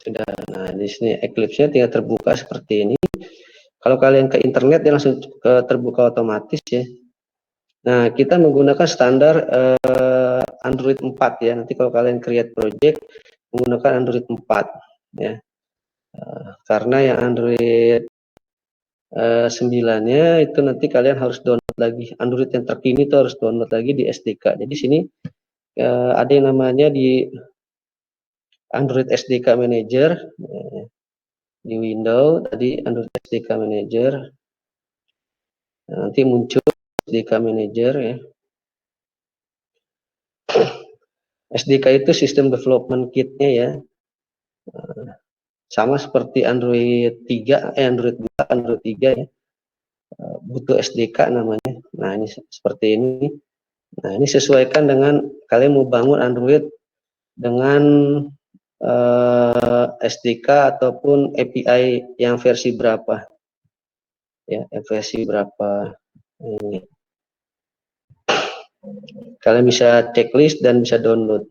sudah. Nah, di sini Eclipse-nya tinggal terbuka seperti ini. Kalau kalian ke internet dia langsung terbuka otomatis ya. Nah, kita menggunakan standar Android 4 ya. Nanti kalau kalian create project menggunakan Android 4 ya. Karena yang Android 9-nya itu nanti kalian harus download lagi. Android yang terkini itu harus download lagi di SDK. Jadi sini ada yang namanya di Android SDK Manager di Windows tadi Android SDK Manager. Nanti muncul SDK Manager ya. SDK itu System Development Kit-nya ya. Sama seperti Android 3, Android 2, Android 3 ya. Butuh SDK namanya. Nah, ini seperti ini. Nah, ini sesuaikan dengan kalian mau bangun Android dengan SDK ataupun API yang versi berapa. Ya, versi berapa. Ini. Kalian bisa checklist dan bisa download.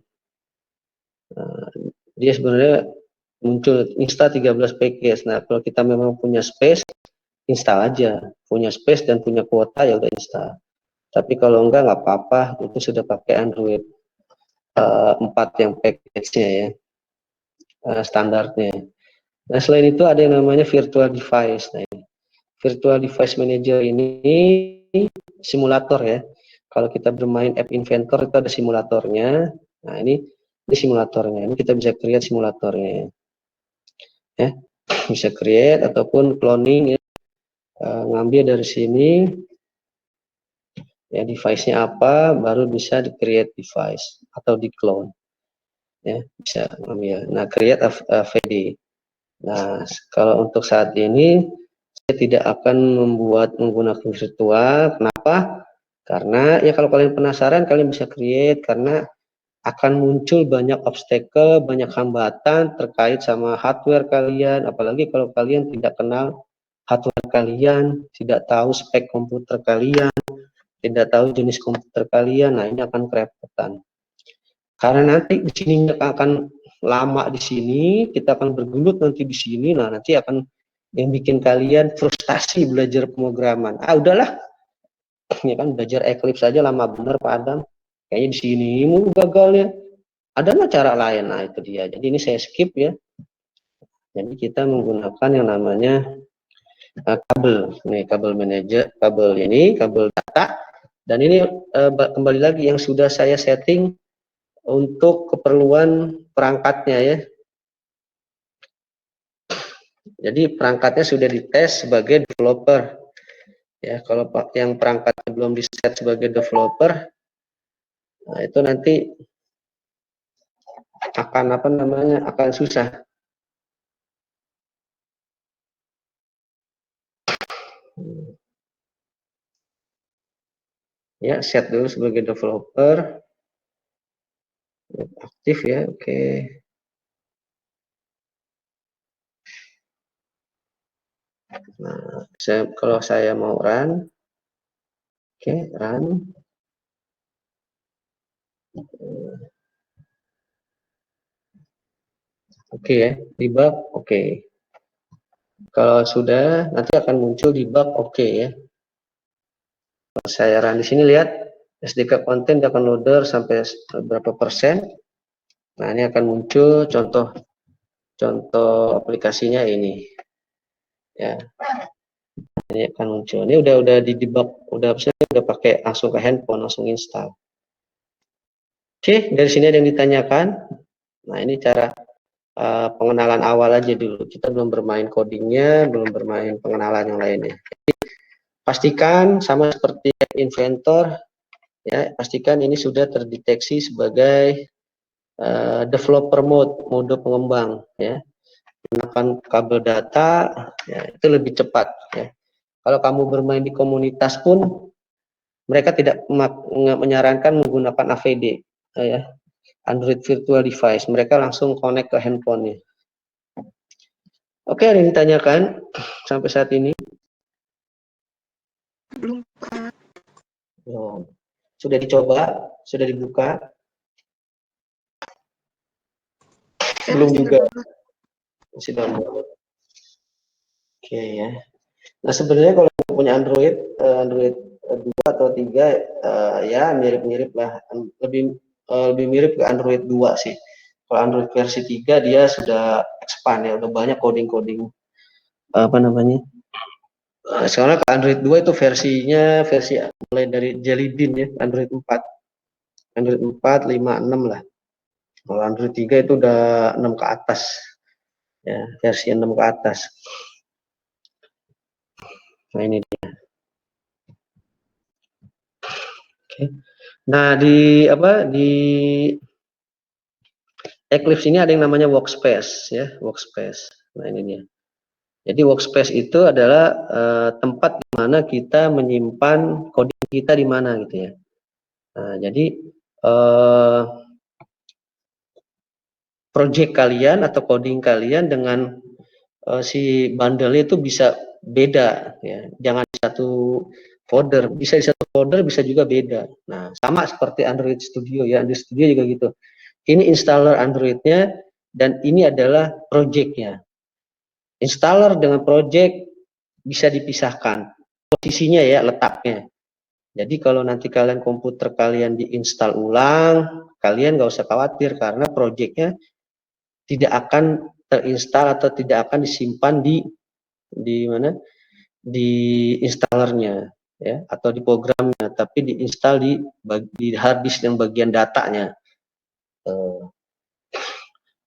Nah, dia sebenarnya muncul insta 13 package. Nah, kalau kita memang punya space, install aja. Punya space dan punya kuota ya udah install. Tapi kalau enggak nggak apa-apa, itu sudah pakai Android 4 yang package-nya ya, standarnya. Nah, selain itu ada yang namanya virtual device. Nah, ini. Virtual device manager ini simulator ya. Kalau kita bermain app inventor itu ada simulatornya. Nah, ini simulatornya. Ini kita bisa create simulatornya ya. Bisa create ataupun cloning ya. Ngambil dari sini ya device-nya apa, baru bisa di create device atau di clone ya, bisa ngambil. Nah, create AVD. Nah, kalau untuk saat ini saya tidak akan menggunakan virtual. Kenapa? Karena ya kalau kalian penasaran kalian bisa create, karena akan muncul banyak obstacle, banyak hambatan terkait sama hardware kalian, apalagi kalau kalian tidak kenal hardware kalian, tidak tahu spek komputer kalian, tidak tahu jenis komputer kalian. Nah, ini akan kerepotan. Karena nanti di sini akan lama di sini, kita akan bergelut nanti di sini. Nah, nanti akan yang bikin kalian frustasi belajar pemrograman. Ah, udahlah. Ya kan belajar Eclipse saja lama bener Pak Adam. Kayaknya di sini mulu gagalnya. Ada nggak cara lain? Nah, itu dia. Jadi ini saya skip ya. Jadi kita menggunakan yang namanya kabel. Nih, kabel manager, kabel ini, kabel data. Dan ini kembali lagi yang sudah saya setting untuk keperluan perangkatnya ya. Jadi perangkatnya sudah dites sebagai developer. Ya, kalau yang perangkatnya belum diset sebagai developer, nah itu nanti akan apa namanya? Akan susah. Ya, set dulu sebagai developer. Aktif ya, oke. Nah, kalau saya mau run, oke, run. Oke ya, debug, oke. Kalau sudah, nanti akan muncul debug, oke ya. Kalau saya run di sini lihat SDK konten akan loader sampai berapa persen. Nah, ini akan muncul contoh aplikasinya ini. Ya. Ini akan muncul. Ini udah di debug, udah pakai langsung ke handphone, langsung install. Oke, dari sini ada yang ditanyakan. Nah, ini cara pengenalan awal aja dulu. Kita belum bermain codingnya, belum bermain pengenalan yang lainnya. Jadi, pastikan sama seperti inventor, ya, pastikan ini sudah terdeteksi sebagai developer mode pengembang, ya. Gunakan kabel data, ya, itu lebih cepat, ya. Kalau kamu bermain di komunitas pun, mereka tidak menyarankan menggunakan AVD, ya, Android Virtual Device. Mereka langsung connect ke handphonenya. Oke, ada yang ditanyakan sampai saat ini? Belum, Pak. Oh. Sudah dicoba? Sudah dibuka? Belum juga. Masih download. Oke ya. Nah sebenarnya kalau punya Android 2 atau 3 ya mirip-mirip lah, lebih mirip ke Android 2 sih. Kalau Android versi 3 dia sudah expand ya, udah banyak coding-coding apa namanya. Sekarang ke Android 2 itu versi mulai dari Jelly Bean ya, Android 4. Android 4, 5, 6 lah. Kalau Android 3 itu udah 6 ke atas. Ya, versi 6 ke atas. Nah, ini dia. Oke. Nah, di Eclipse ini ada yang namanya workspace ya, workspace. Nah, ini dia. Jadi workspace itu adalah tempat di mana kita menyimpan coding kita di mana gitu ya. Nah, jadi project kalian atau coding kalian dengan si bundle itu bisa beda ya. Jangan satu folder, bisa di satu folder bisa juga beda. Nah, sama seperti Android Studio ya, Android Studio juga gitu. Ini installer Android-nya dan ini adalah project-nya. Installer dengan project bisa dipisahkan posisinya ya, letaknya. Jadi kalau nanti kalian komputer kalian diinstal ulang, kalian nggak usah khawatir karena project-nya tidak akan terinstall atau tidak akan disimpan di mana di installernya ya atau di programnya, tapi diinstal di hard disk yang bagian datanya.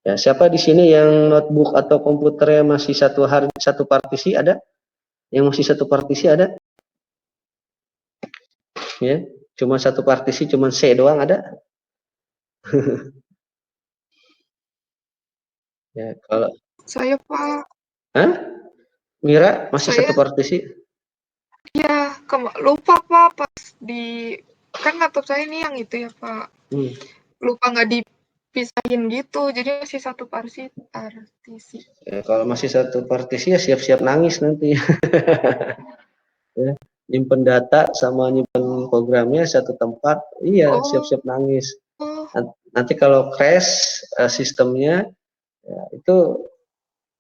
Ya, siapa di sini yang notebook atau komputernya masih satu partisi ada? Yang masih satu partisi ada? Ya, cuma satu partisi, cuma C doang ada? Ya, kalau Saya Pak. Hah? Mira masih Saya satu partisi? ya lupa Pak pas di kan laptop saya ini yang itu ya Pak. Lupa nggak dipisahin gitu, jadi masih satu partisi. Ya, kalau masih satu partisi ya siap-siap nangis nanti. Ya, nyimpen data sama nyimpen programnya satu tempat, iya siap-siap nangis. Nanti kalau crash sistemnya ya, itu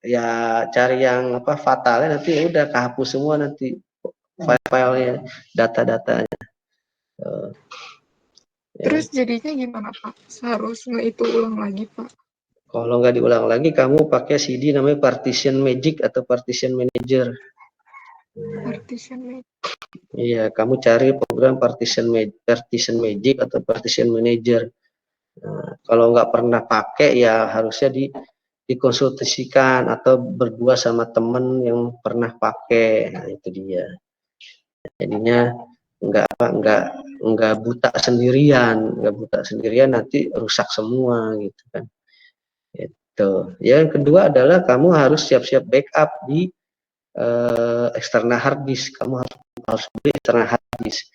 ya cari yang fatalnya nanti ya udah kehapus semua nanti file-filenya, data-datanya. Terus jadinya gimana Pak? Harus itu ulang lagi Pak? Kalau nggak diulang lagi, kamu pakai CD namanya Partition Magic atau Partition Manager. Partition Magic. Iya, kamu cari program Partition Magic atau Partition Manager. Nah, kalau nggak pernah pakai, ya harusnya dikonsultasikan atau berdua sama temen yang pernah pakai. Nah, itu dia. Jadinya nggak buta sendirian, nanti rusak semua gitu kan. Itu. Yang kedua adalah kamu harus siap-siap backup di eksternal hard disk. Kamu harus beli eksternal hard disk.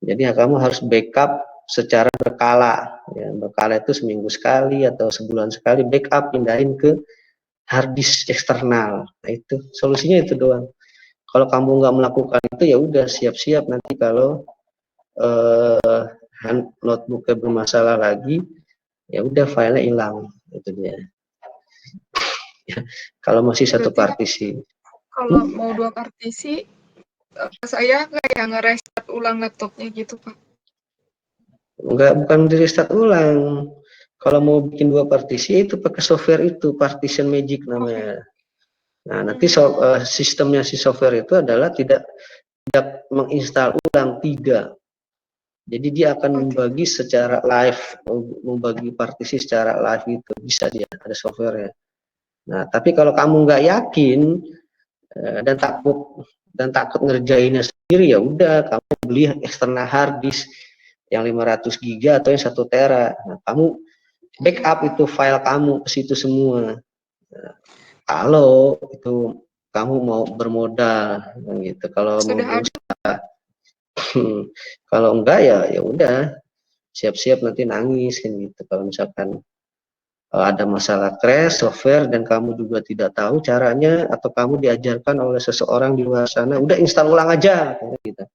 Jadi ya, kamu harus backup secara berkala. Ya, berkala itu seminggu sekali atau sebulan sekali backup pindahin ke hard disk eksternal. Nah, itu solusinya itu doang. Kalau kamu nggak melakukan itu ya udah siap-siap nanti kalau notebooknya bermasalah lagi, ya udah filenya hilang. Itu dia. Ya, kalau masih satu partisi. Kalau mau dua partisi, saya kayak nge-restart ulang laptopnya gitu Pak. Bukan di restart ulang. Kalau mau bikin dua partisi itu pakai software itu Partition Magic namanya. Nah, nanti sistemnya si software itu adalah tidak menginstal ulang, tidak. Jadi dia akan membagi secara live, membagi partisi secara live itu bisa dia ada softwarenya. Nah, tapi kalau kamu nggak yakin dan takut ngerjainnya sendiri, ya udah kamu beli eksternal hard disk yang 500 giga atau yang 1 tera. Nah, kamu backup itu file kamu ke situ semua. Nah, kalau itu kamu mau bermodal gitu, kalau mau berusaha. Kalau enggak ya udah siap-siap nanti nangis kan gitu. Kalau misalkan ada masalah crash software dan kamu juga tidak tahu caranya atau kamu diajarkan oleh seseorang di luar sana, udah install ulang aja gitu.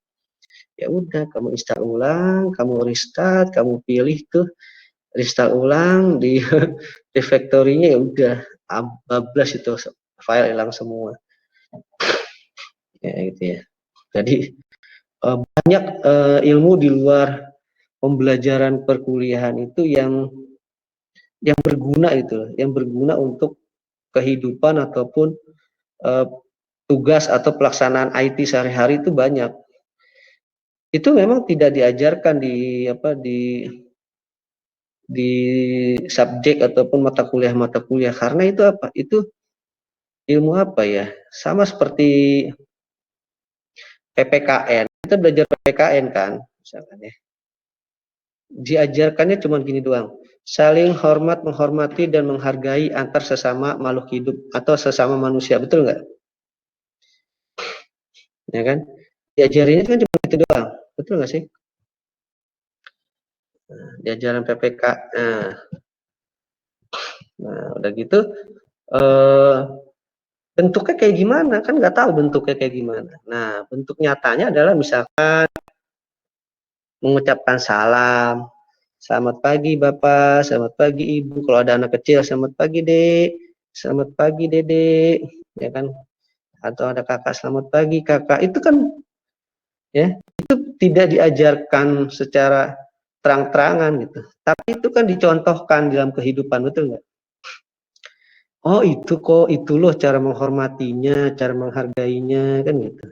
Ya udah kamu install ulang, kamu restart, kamu pilih tuh restart ulang di refactory-nya ya udah bablas itu file hilang semua. Ya gitu ya. Jadi banyak ilmu di luar pembelajaran perkuliahan itu yang berguna itu, yang berguna untuk kehidupan ataupun tugas atau pelaksanaan IT sehari-hari itu banyak. Itu memang tidak diajarkan di subjek ataupun mata kuliah karena itu apa? Itu ilmu apa ya? Sama seperti PPKN. Kita belajar PPKN kan, misalkan ya. Diajarkannya cuma gini doang. Saling hormat, menghormati dan menghargai antar sesama makhluk hidup atau sesama manusia, betul nggak? Ya kan? Diajarinnya kan cuma itu doang, betul nggak sih? Nah, diajaran PPK. Nah, udah gitu bentuknya kayak gimana? Kan nggak tahu bentuknya kayak gimana. Nah, bentuk nyatanya adalah misalkan mengucapkan salam. Selamat pagi Bapak, selamat pagi Ibu. Kalau ada anak kecil, selamat pagi Dek, selamat pagi Dede, ya kan? Atau ada kakak, selamat pagi kakak. Itu kan ya, itu tidak diajarkan secara terang-terangan gitu. Tapi itu kan dicontohkan dalam kehidupan, betul nggak? Oh itu kok, itu loh cara menghormatinya, cara menghargainya, kan gitu.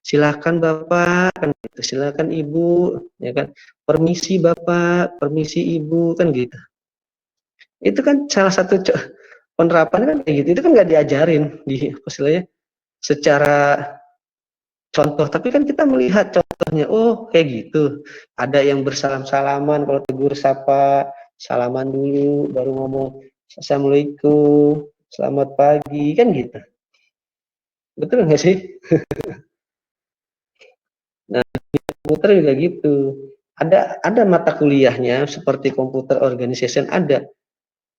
Silakan Bapak, kan gitu. Silakan Ibu, ya kan. Permisi Bapak, permisi Ibu, kan gitu. Itu kan salah satu penerapannya kan kayak gitu. Itu kan nggak diajarin di istilahnya secara contoh, tapi kan kita melihat contohnya. Oh, kayak gitu. Ada yang bersalam-salaman kalau tegur sapa, salaman dulu, baru ngomong Assalamualaikum, selamat pagi, kan gitu. Betul nggak sih? Nah, komputer juga gitu. Ada mata kuliahnya seperti computer organization ada.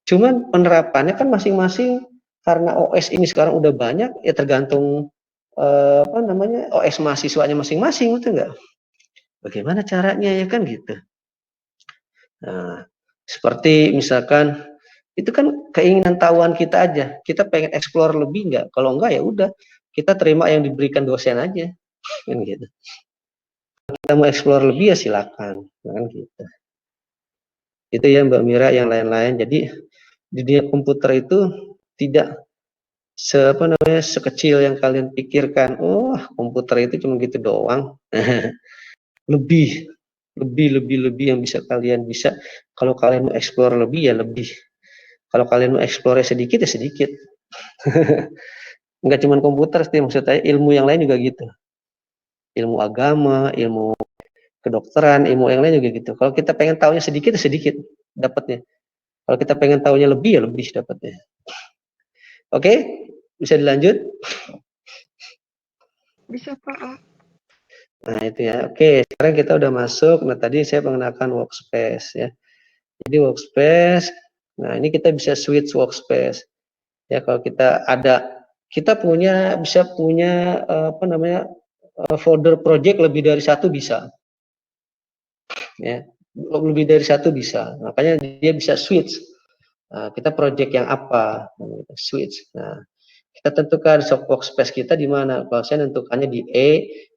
Cuman penerapannya kan masing-masing karena OS ini sekarang udah banyak ya tergantung OS mahasiswanya masing-masing, betul nggak? Bagaimana caranya ya kan gitu. Nah, seperti misalkan itu kan keinginan tahuan kita aja. Kita pengen explore lebih nggak? Kalau enggak ya udah kita terima yang diberikan dosen aja, kan gitu. Kita mau explore lebih ya silakan, kan gitu. Itu ya Mbak Mira, yang lain-lain. Jadi di dunia komputer itu tidak sekecil yang kalian pikirkan. Oh, komputer itu cuma gitu doang. lebih, lebih yang bisa kalian bisa. Kalau kalian mau explore lebih ya lebih. Kalau kalian mau explore sedikit ya sedikit. Enggak cuma komputer sih, maksudnya ilmu yang lain juga gitu. Ilmu agama, ilmu kedokteran, ilmu yang lain juga gitu. Kalau kita pengen tahunya sedikit ya sedikit dapatnya. Kalau kita pengen tahunya lebih ya lebih dapatnya. Oke, bisa dilanjut? Bisa Pak. Nah itu ya. Oke, sekarang kita udah masuk. Nah tadi saya mengenalkan workspace ya. Jadi workspace. Nah ini kita bisa switch workspace. Ya kalau kita bisa punya folder project lebih dari satu bisa. Ya, lebih dari satu bisa. Makanya dia bisa switch. Nah, kita project yang apa? Switch. Nah, kita tentukan workspace kita di mana. Kalau saya tentukannya di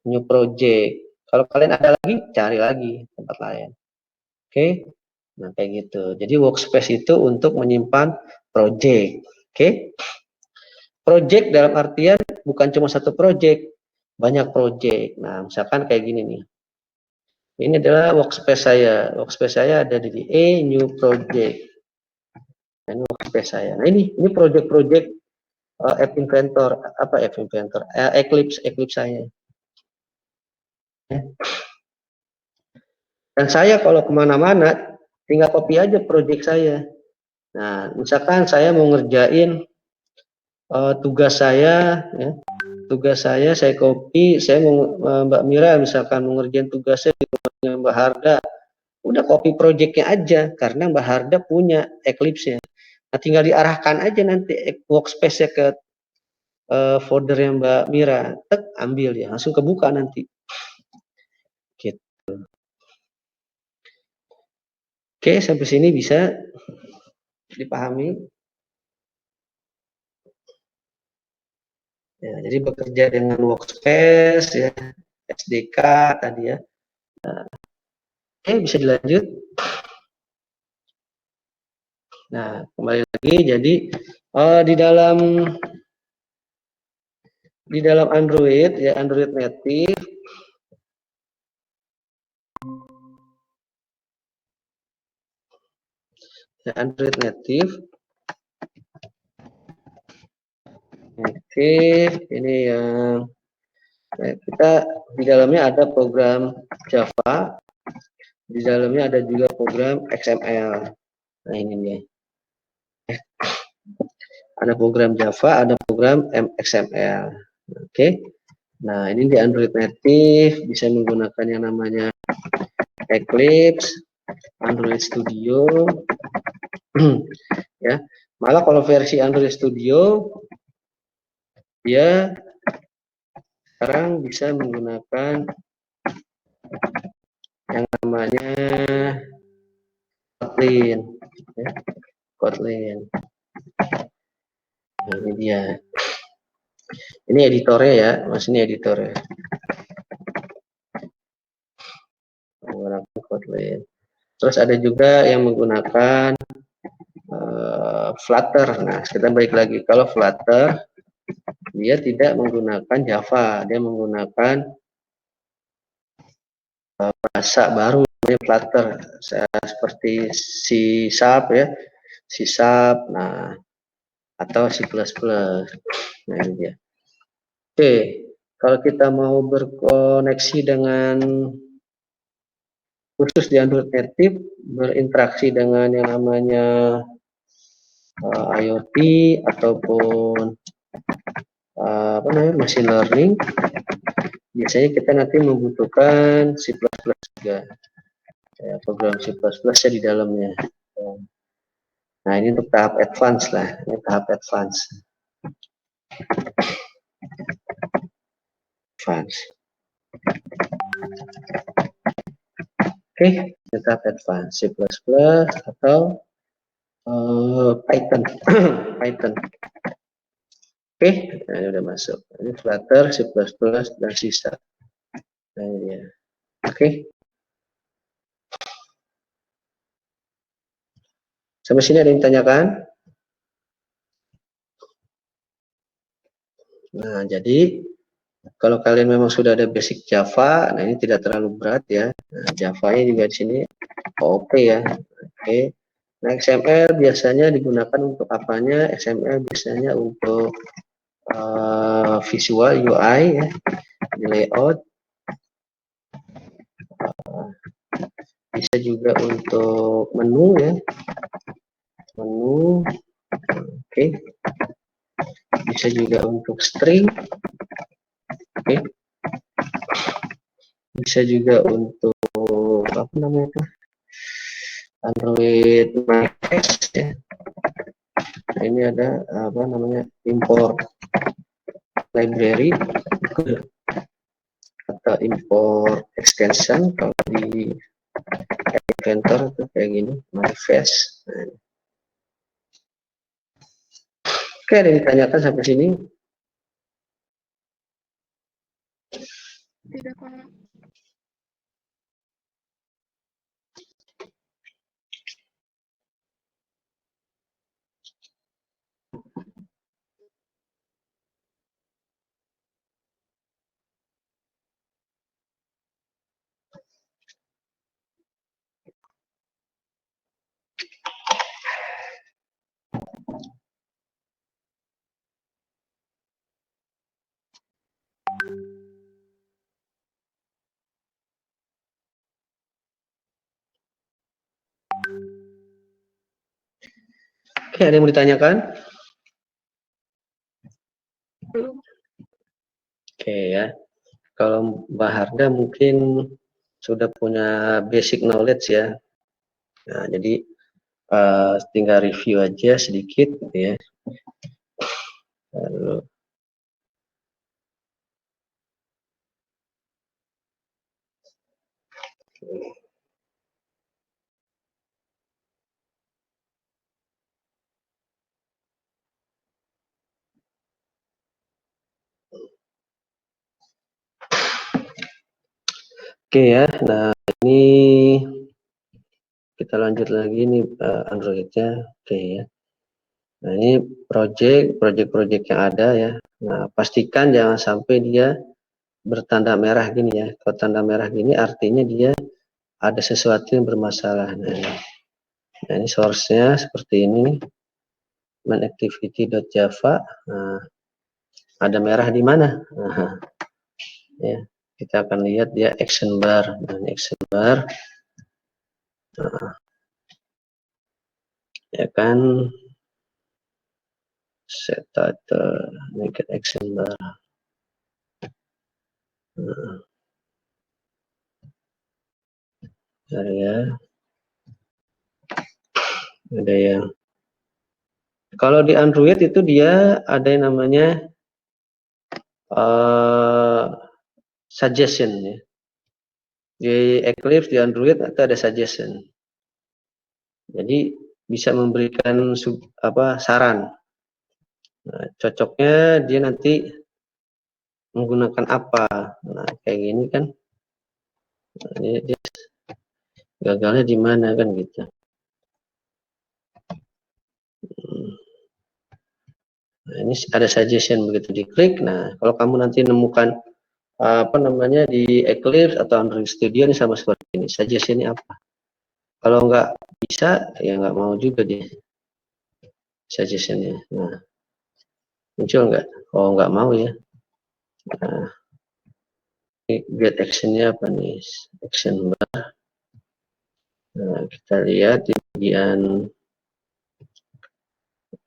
new project. Kalau kalian ada lagi, cari lagi tempat lain. Oke. Nah, kayak gitu. Jadi workspace itu untuk menyimpan project. Oke. Project dalam artian bukan cuma satu project, banyak project. Nah, misalkan kayak gini nih. Ini adalah workspace saya. Workspace saya ada di new project. Nah, ini workspace saya. Nah, ini project-project App Inventor, App Inventor, Eclipse saya. Dan saya kalau kemana-mana, tinggal copy aja project saya. Nah, misalkan saya mau ngerjain tugas saya, ya, saya copy, saya mau Mbak Mira misalkan mau ngerjain tugasnya di rumahnya Mbak Harda, udah copy projectnya aja, karena Mbak Harda punya Eclipse-nya. Nah, tinggal diarahkan aja nanti workspace-nya ke folder yang Mbak Mira, tek, ambil ya, langsung kebuka nanti. Gitu. Oke, sampai sini bisa dipahami? Ya, jadi bekerja dengan workspace ya, SDK tadi ya. Nah, oke, bisa dilanjut. Nah, kembali lagi. Jadi di dalam Android ya, Android native ya, Android native. Oke, ini yang kita di dalamnya ada program Java, di dalamnya ada juga program XML. Nah, ini nih. Ada program Java, ada program XML. Oke. Nah, ini di Android native bisa menggunakan yang namanya Eclipse, Android Studio. Ya. Malah kalau versi Android Studio dia sekarang bisa menggunakan yang namanya Kotlin. Ya. Kotlin. Nah, ini dia. Ini editornya ya, Mas, ini editornya. Menggunakan Kotlin. Terus ada juga yang menggunakan Flutter. Nah, kita balik lagi. Kalau Flutter, dia tidak menggunakan Java. Dia menggunakan bahasa baru, namanya Flutter. Seperti C Sharp ya. C Sharp, nah, atau C++. Nah, ini dia. Oke, kalau kita mau berkoneksi dengan khusus di Android native, berinteraksi dengan yang namanya IoT ataupun apa namanya machine learning, biasanya kita nanti membutuhkan C++ juga, ya, program C++ ya di dalamnya. Nah, ini untuk tahap advance lah, ini tahap advance. Oke, tahap advance C++ atau Python. Python. Oke, nah, ini udah masuk. Ini Flutter, C++, dan C Sharp. Nah, ini dia. Oke. Sampai sini ada yang ditanyakan? Nah, jadi kalau kalian memang sudah ada basic Java, nah ini tidak terlalu berat ya. Nah, Java-nya juga di sini oke ya. Oke. Nah, XML biasanya digunakan untuk apanya? XML biasanya untuk visual UI ya, di layout. Bisa juga untuk menu ya. Menu. Oke. Bisa juga untuk string. Oke. Bisa juga untuk apa namanya itu? Android Manifest ya. Nah, ini ada apa namanya import library atau import extension. Kalau di Inventor itu kayak gini manifest. Nah. Oke, ada yang ditanyakan sampai sini? Tidak, Pak. Oke, ada yang mau ditanyakan? Belum. Oke ya. Kalau Mbak Harda mungkin sudah punya basic knowledge ya. Nah, jadi tinggal review aja sedikit gitu ya. Lalu, Oke ya, nah ini kita lanjut lagi nih Android-nya. Oke ya. Nah ini project yang ada ya. Nah pastikan jangan sampai dia bertanda merah gini ya. Kalau tanda merah gini artinya dia ada sesuatu yang bermasalah. Nah ini source-nya seperti ini nih. MainActivity.java. Nah, ada merah di mana? Nah, ya, kita akan lihat dia action bar. Dan action bar, nah, ya kan, set title, make it action bar. Nah, ya, ada yang kalau di Android itu dia ada yang namanya suggestion ya. Di Eclipse di Android itu ada suggestion. Jadi bisa memberikan saran. Nah, cocoknya dia nanti menggunakan apa. Nah, kayak gini kan. Nah, dia gagalnya di mana kan gitu. Nah, ini ada suggestion begitu diklik. Nah, kalau kamu nanti nemukan di Eclipse atau Android Studio ini sama seperti ini. Suggestionnya apa? Kalau nggak bisa, ya nggak mau juga dia suggestionnya. Nah, muncul nggak? Oh nggak mau ya. Nah, get actionnya apa nih? Action bar. Nah, kita lihat di bagian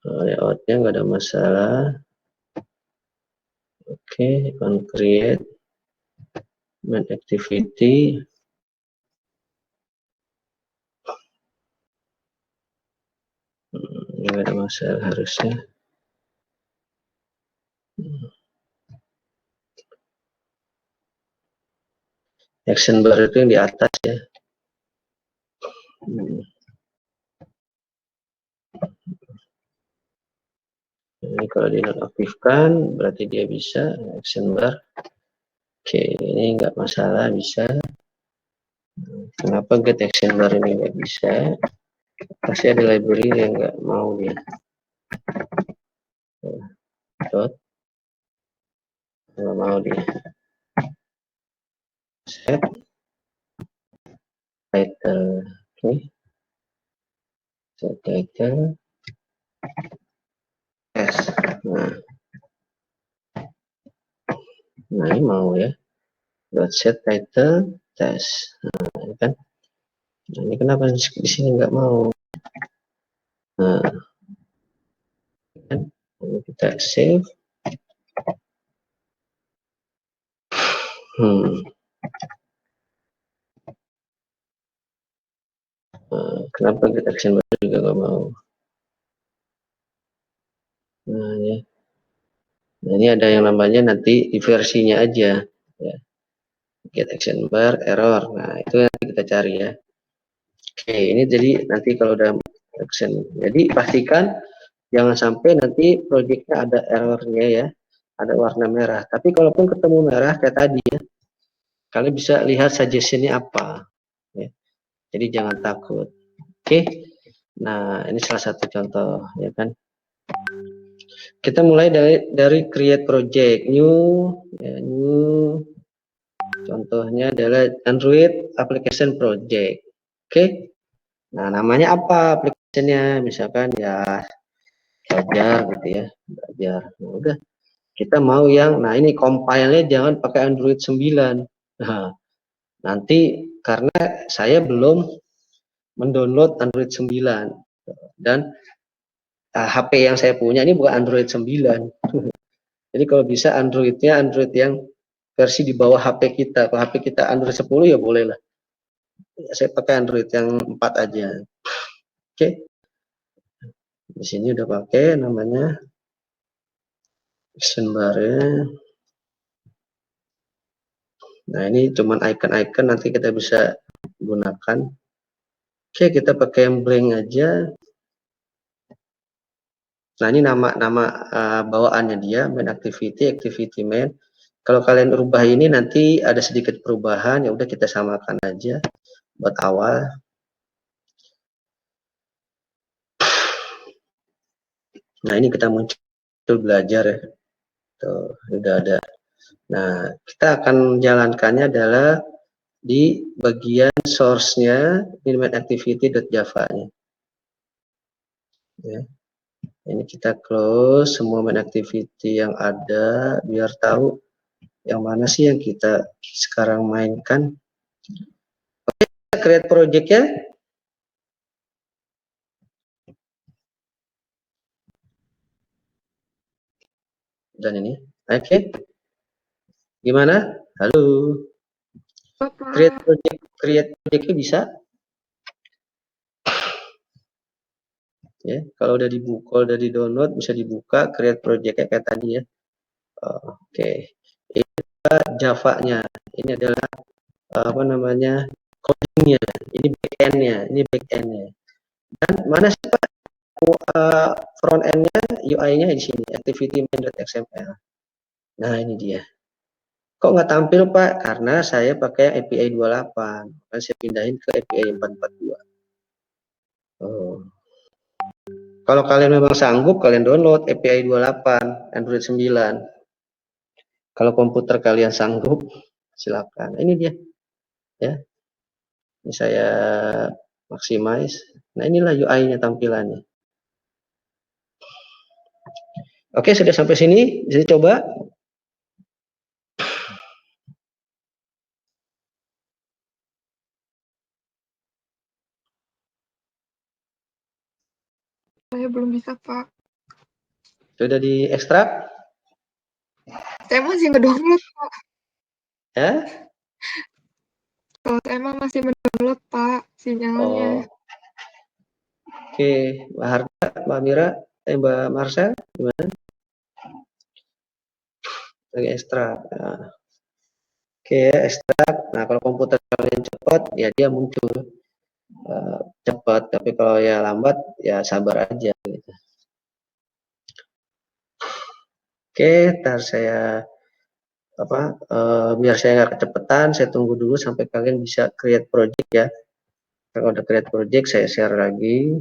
layoutnya nggak ada masalah. Oke, on create main activity. Nggak ada masalah harusnya. Action bar itu yang di atas ya. Ini kalau dinonaktifkan berarti dia bisa action bar. Oke, ini nggak masalah bisa. Kenapa get action bar ini nggak bisa? Pasti ada library yang nggak mau dia. Dot nggak mau dia. Set title. Oke. Set title. S. Nah ini mau ya. Dot set title test. Nah, ini kan. Nah, ini kenapa di sini nggak mau? Nah, kan ini kita save. Kenapa get action bar juga nggak mau? Nah, ya. Nah, ini ada yang namanya nanti di versinya aja. Ya. Get action bar error. Nah, itu nanti kita cari ya. Oke, ini jadi nanti kalau udah action. Jadi pastikan jangan sampai nanti projectnya ada errornya ya. Ada warna merah. Tapi kalaupun ketemu merah kayak tadi ya, kalian bisa lihat suggestionnya apa. Ya. Jadi jangan takut. Oke. Nah, ini salah satu contoh ya kan. Kita mulai dari create project new ya, new. Contohnya adalah Android application project. Oke. Nah, namanya apa aplikasinya? Misalkan ya belajar gitu ya, belajar. Nah, udah kita mau yang ini compile-nya jangan pakai Android 9. Nah, nanti karena saya belum mendownload Android 9 dan HP yang saya punya ini bukan Android 9. Jadi kalau bisa Android-nya Android yang versi di bawah HP kita. Kalau HP kita Android 10 ya boleh lah. Saya pakai Android yang 4 aja. Oke. Di sini udah pakai namanya action bar-nya. Nah, ini cuman icon-icon nanti kita bisa gunakan. Oke, kita pakai yang blank aja. Nah, ini nama bawaannya dia, main activity main. Kalau kalian rubah ini nanti ada sedikit perubahan, ya udah kita samakan aja buat awal. Nah, ini kita muncul belajar ya. Tuh, udah ada. Nah, kita akan jalankannya adalah di bagian source-nya main activity.java-nya. Ya. Ini kita close semua main activity yang ada biar tahu yang mana sih yang kita sekarang mainkan. Oke, kita create project-nya. Dan ini. Oke. Gimana? Halo. Create project-nya bisa. Ya, kalau udah dibuka, kalau udah di download bisa dibuka, create project-nya kayak tadi ya. Oke. Ini Java-nya. Ini adalah apa namanya? Coding-nya. Ini back-end-nya. Ini back-end-nya. Dan mana sih Pak front end-nya, UI-nya di sini, activity main.xml. Nah, ini dia. Kok nggak tampil Pak? Karena saya pakai API 28. Kan saya pindahin ke API 442. Oh. Kalau kalian memang sanggup, kalian download API 28, Android 9. Kalau komputer kalian sanggup, silakan. Ini dia. Ya. Ini saya maximize. Nah, inilah UI-nya tampilannya. Oke, sudah sampai sini. Bisa coba. Saya belum bisa, Pak. Sudah diekstrak? Saya masih ngedownload, Pak. Ya? Kalau saya masih mendownload, Pak, sinyalnya. Oh. Oke, Mbak Harta, Mbak Mira, Mbak Marcel, gimana? Lagi ekstrak. Nah. Oke, ekstrak. Nah, kalau komputer kalian cepat, ya dia muncul cepat. Tapi kalau ya lambat, ya sabar aja. Gitu. Oke, ntar saya biar saya nggak kecepatan, saya tunggu dulu sampai kalian bisa create project ya. Kalau udah create project, saya share lagi.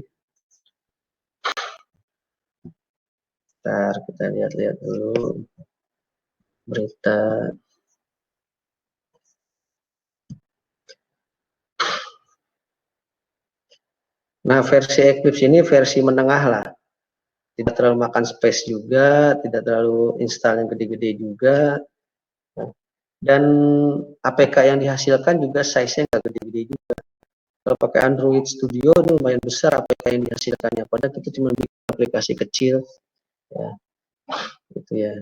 Ntar kita lihat-lihat dulu berita. Nah, versi Eclipse ini versi menengah lah. Tidak terlalu makan space juga, tidak terlalu install yang gede-gede juga. Dan APK yang dihasilkan juga size-nya nggak gede-gede juga. Kalau pakai Android Studio itu lumayan besar APK yang dihasilkannya. Padahal kita cuma bikin aplikasi kecil, ya, gitu ya.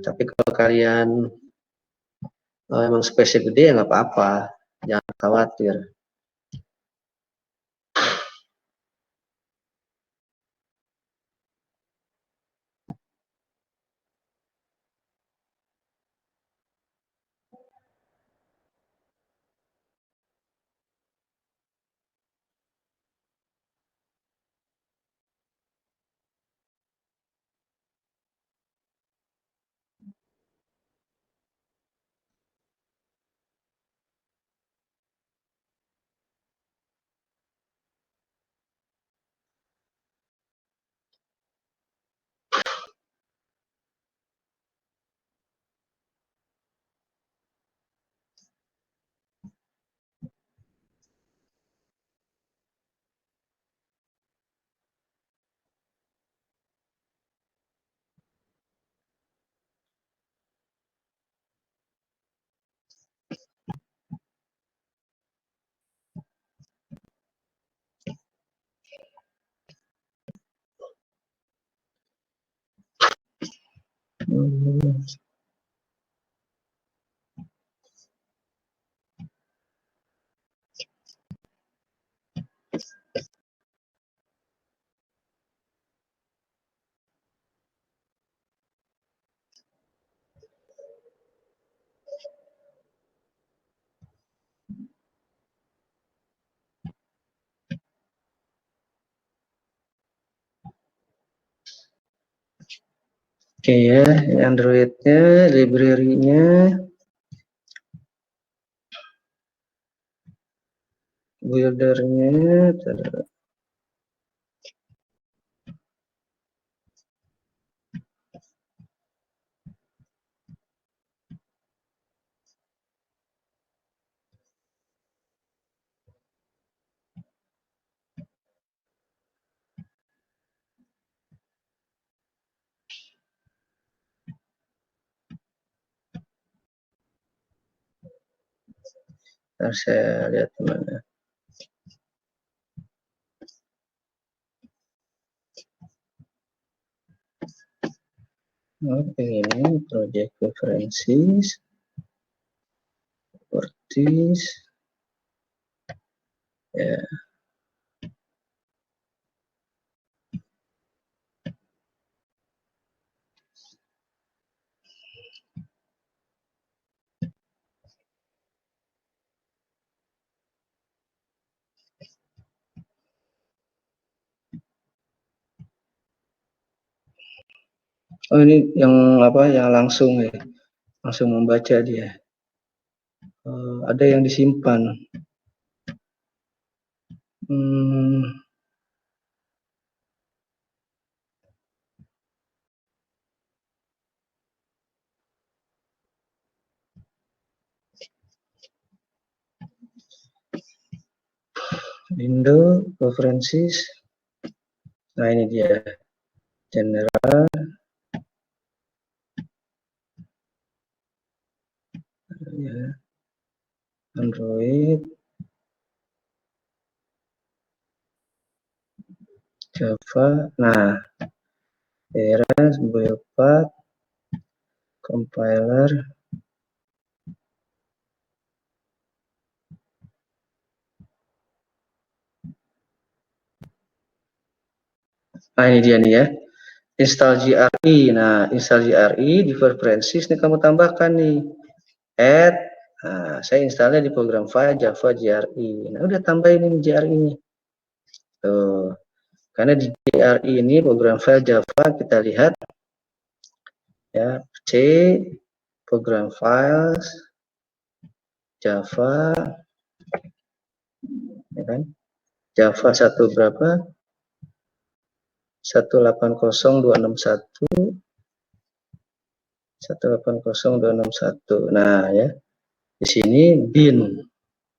Tapi kalau kalian emang space gede ya nggak apa-apa, jangan khawatir. Oke ya, Android-nya, library-nya, builder-nya, harus saya lihat mana. Oke, ini project preferences, properties, ya. Oh ini yang apa? Yang langsung ya, langsung membaca dia. Ada yang disimpan. Window preferences. Nah ini dia, general, ya, Android, Java. Nah, beres, build compiler. Nah ini dia nih ya, install GRE. Nah, install GRE di preferences nih kamu tambahkan nih, add. Nah, saya installnya di program file Java GRE. Nah, udah tambahin ini GRE-nya. Tuh, karena di GRE ini program file Java kita lihat ya, C, program files Java, ya kan? Java 1 berapa? 180.261. 180.261. Nah, ya. Di sini bin.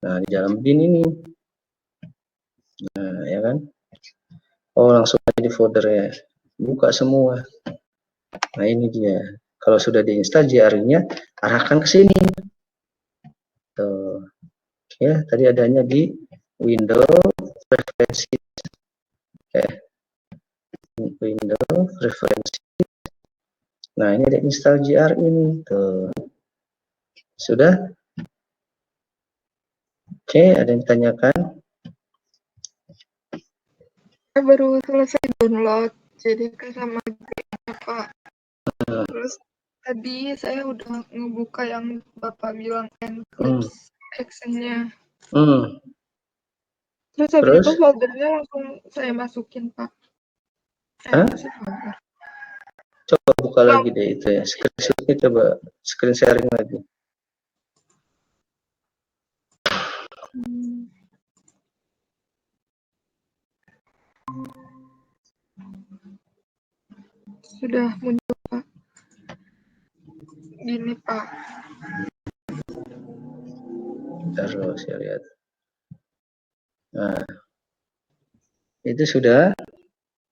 Nah, di dalam bin ini. Nah, ya kan? Oh, langsung aja di foldernya. Buka semua. Nah, ini dia. Kalau sudah diinstal GRE-nya, arahkan ke sini. Tuh. Ya, tadi adanya di Windows Preferences. Windows Preferences. Nah, ini ada install GRE ini. Tuh. Sudah? Oke, ada yang ditanyakan? Saya baru selesai download, jadi sama Pak. Terus tadi saya udah ngebuka yang Bapak bilang Eclipse action-nya. Terus habis itu foldernya langsung saya masukin, Pak. Coba buka lagi deh itu ya, screenshotnya coba screen sharing lagi. Sudah muncul, Pak. Gini, Pak. Terus saya lihat. Nah, itu sudah.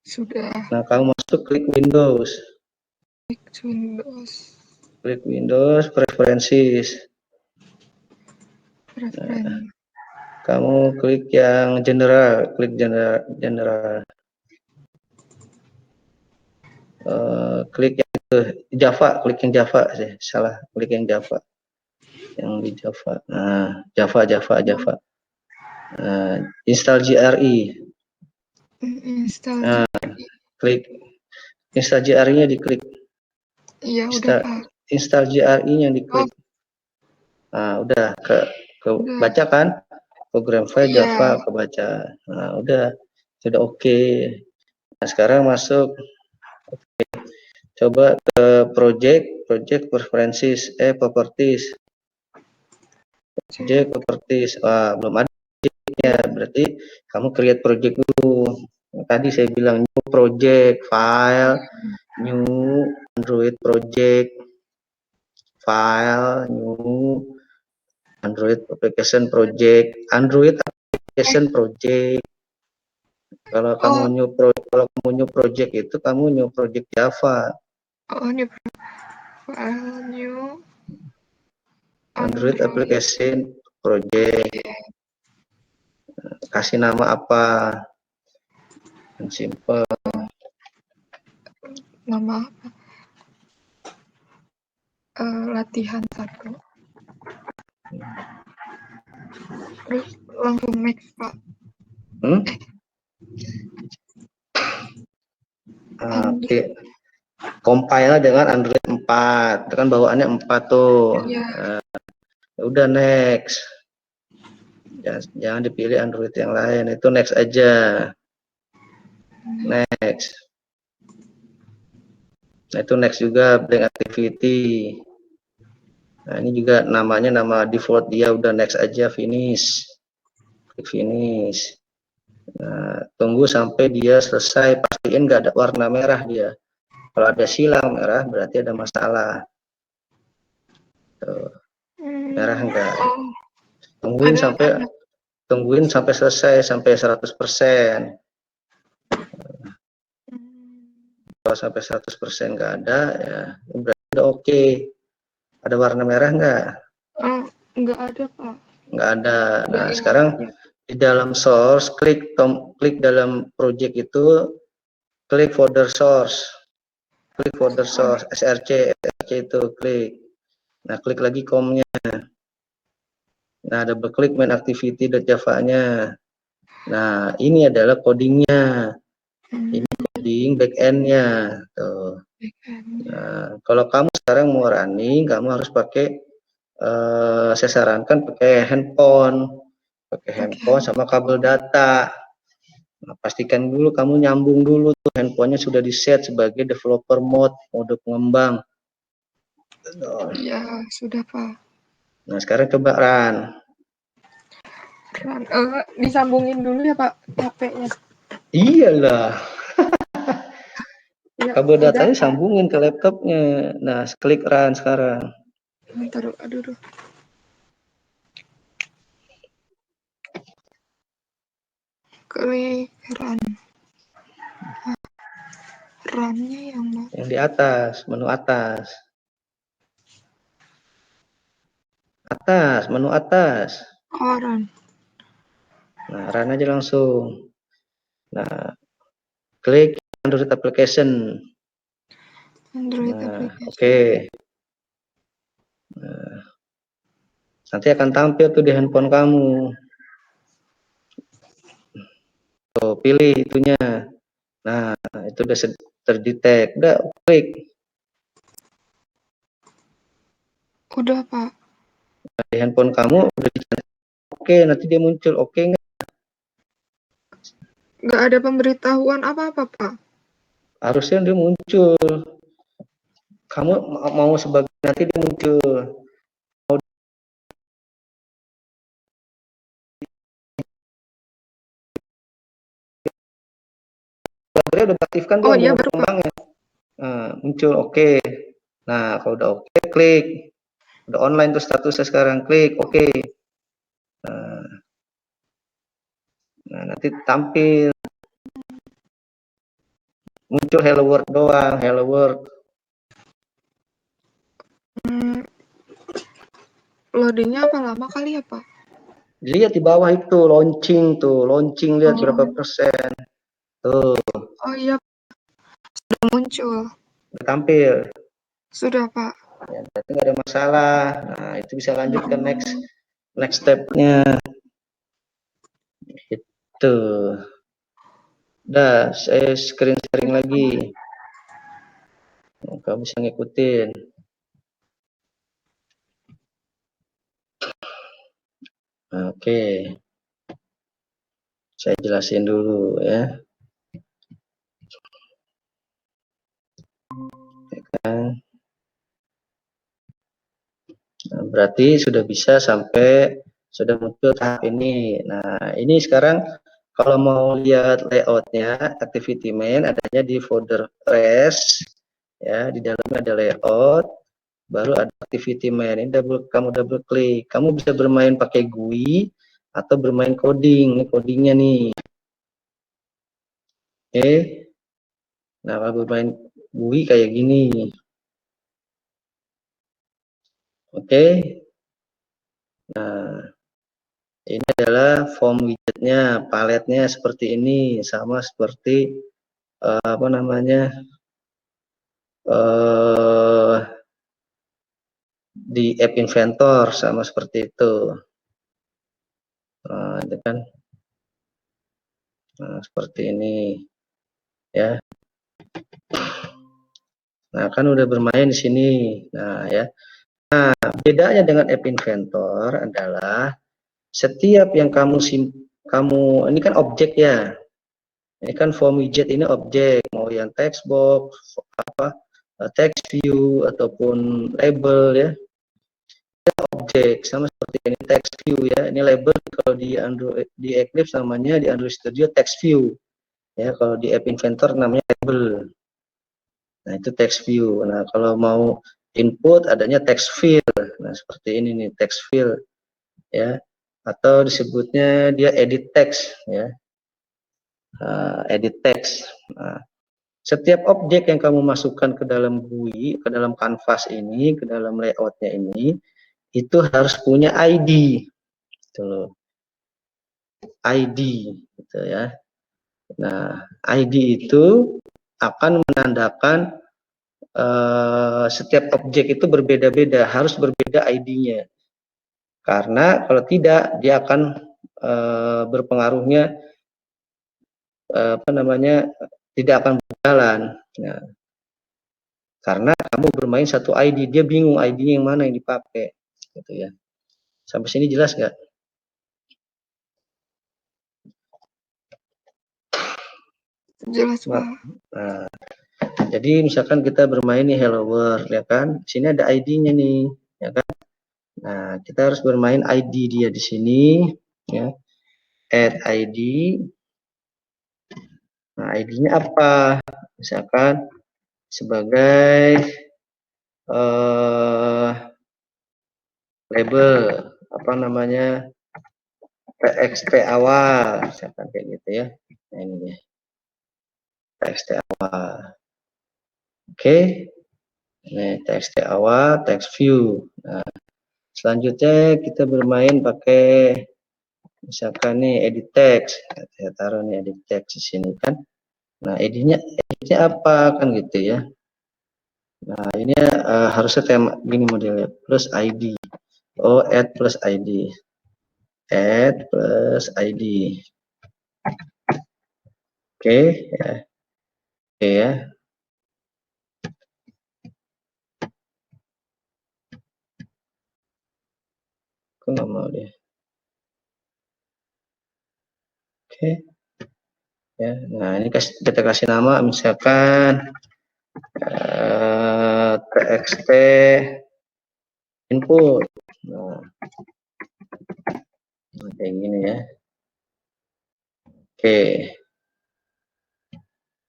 Sudah. Nah, kamu masuk klik Windows. Klik Windows, Preferences. Nah, kamu klik yang general, klik general. Klik yang itu Java, klik yang Java sih, salah, klik yang Java. Yang di Java. Nah, Java. Install GRE. Nah, klik install GRE-nya diklik. Iya, udah, Pak. Install GRE-nya diklik. Nah, udah baca kan? Program file Java kebaca. Nah, udah sudah oke. Nah, sekarang masuk. Oke. Coba ke project preferences, properties. Project properties. Wah, belum ada ya. Berarti kamu create project dulu. Tadi saya bilang new project, file, new Android project, file, new Android application project, Android application project. Kalau kamu new project itu kamu new project Java. new file, new Android application project. Kasih nama apa? Simple. Nama apa? Latihan 1. Terus langsung next, Pak. Oke. Compile dengan Android 4. Itu kan bawaannya 4 tuh. Iya. Udah next. Jangan dipilih Android yang lain. Itu next aja. Next. Nah, itu next juga blank activity. Nah, ini juga namanya nama default dia, udah next aja, finish. Klik finish. Nah, tunggu sampai dia selesai, pastiin nggak ada warna merah dia. Kalau ada silang merah berarti ada masalah. Tuh. Merah enggak. Tungguin sampai selesai, sampai 100%. Kalau sampai 100% nggak ada, ya berarti udah oke. Ada warna merah nggak? Nggak ada, Pak. Nggak ada. Nah, sekarang di dalam source, klik dalam project itu, klik folder source. Klik folder source, src itu klik. Nah, klik lagi com-nya. Nah, double klik main activity.java-nya. Nah, ini adalah codingnya. Ini coding backend-nya. Tuh. Nah, kalau kamu sekarang mau running, kamu harus pakai, saya sarankan pakai handphone. Pakai handphone sama kabel data. Nah, pastikan dulu kamu nyambung dulu tuh handphonenya sudah di set sebagai developer mode pengembang. Iya, sudah, Pak. Nah, sekarang coba run. Disambungin dulu ya, Pak, HP-nya. Iyalah. Ya, Kabel datanya Pak. sambungin ke laptopnya. Nah, klik run sekarang. Bentar, aduh. Klik run. Run-nya yang mana? Yang di atas, menu atas. Atas, menu atas. Oh, run. Nah, run aja langsung. Nah, klik Android application. Android Nah, application. oke. Nah, nanti akan tampil tuh di handphone kamu. Tuh, pilih itunya. Nah, itu udah terdetek. Udah, klik. Udah, Pak. Nah, di handphone kamu udah dicantum. Oke, nanti dia muncul. Oke nggak? Nggak ada pemberitahuan apa-apa, Pak. Harusnya dia muncul. Kamu mau sebagai nanti dia muncul. Udah aktifkan belum Iya, baru, Pak. Nah, muncul oke. Nah, kalau udah oke, klik. Udah online tuh statusnya sekarang, klik oke. Nah, nanti tampil. Muncul hello world doang, hello world. Loadingnya apa lama kali ya, Pak? Lihat di bawah itu, launching lihat berapa persen. Tuh. Oh iya, sudah muncul. Udah tampil. Sudah, Pak. Ya, berarti nggak ada masalah. Nah, itu bisa lanjut ke next step-nya. Itu. Udah, saya screen sharing lagi. Kamu bisa ngikutin. Oke. Saya jelasin dulu ya. Nah, berarti sudah bisa sampai sudah muncul tahap ini. Nah, ini sekarang kalau mau lihat layoutnya, activity main adanya di folder res, ya, di dalamnya ada layout, baru ada activity main. Ini kamu double klik. Kamu bisa bermain pakai GUI atau bermain coding. Ini codingnya nih. Oke. Nah, kalau bermain GUI kayak gini. Oke. Nah, ini adalah form widgetnya, paletnya seperti ini, sama seperti apa namanya di App Inventor, sama seperti itu. Nah, itu kan, nah, seperti ini, ya. Nah, kan udah bermain di sini. Nah, ya. Nah, bedanya dengan App Inventor adalah setiap yang kamu ini kan objek ya. Ini kan form widget ini objek, mau yang text box, apa, text view ataupun label ya. Objek sama seperti ini text view ya. Ini label kalau di Android di Eclipse namanya di Android Studio text view. Ya, kalau di App Inventor namanya label. Nah, itu text view. Nah, kalau mau input adanya text field. Nah, seperti ini nih text field ya. Atau disebutnya dia edit text ya. Edit text. Nah, setiap objek yang kamu masukkan ke dalam GUI, ke dalam kanvas ini, ke dalam layoutnya ini, itu harus punya ID, gitu loh. ID, gitu ya. Nah, ID itu akan menandakan setiap objek itu berbeda-beda, harus berbeda ID-nya. Karena kalau tidak, dia akan berpengaruhnya apa namanya tidak akan berjalan. Nah, karena kamu bermain satu ID, dia bingung ID-nya yang mana yang dipakai, gitu ya. Sampai sini jelas nggak? Jelas, Pak. Nah, jadi misalkan kita bermain nih Hello World, ya kan? Sini ada ID-nya nih, ya kan? Nah, kita harus bermain ID dia di sini, ya. Add ID. Nah, ID-nya apa? Misalkan sebagai label, apa namanya, TXT awal, misalkan kayak gitu ya. Nah, ini dia, TXT awal. Oke, ini TXT awal, text view. Nah, selanjutnya kita bermain pakai misalkan nih edit text. Saya taruh nih edit text di sini kan. Nah, editnya apa kan gitu ya. Nah, ini harusnya tema gini modelnya, plus ID. Oh, add plus ID. Add plus ID. Oke, ya. Oke ya. Aku nggak mau deh. Oke. Ya, nah ini kita kasih nama misalkan txt input. Nah, kayak gini ya. Oke,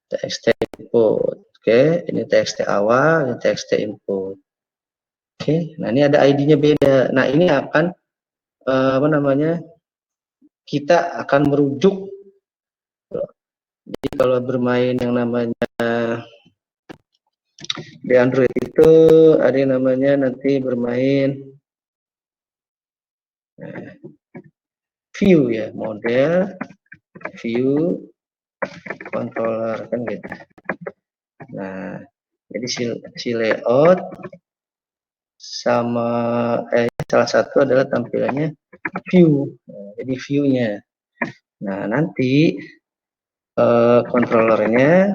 txt input. Oke, ini txt awal, ini txt input. Oke, nah ini ada ID-nya beda. Nah, ini akan apa namanya? Kita akan merujuk. Jadi kalau bermain yang namanya di Android itu ada yang namanya nanti bermain view ya, model view controller kan gitu. Nah, jadi si layout sama salah satu adalah tampilannya view. Nah, jadi view-nya. Nah, nanti controllernya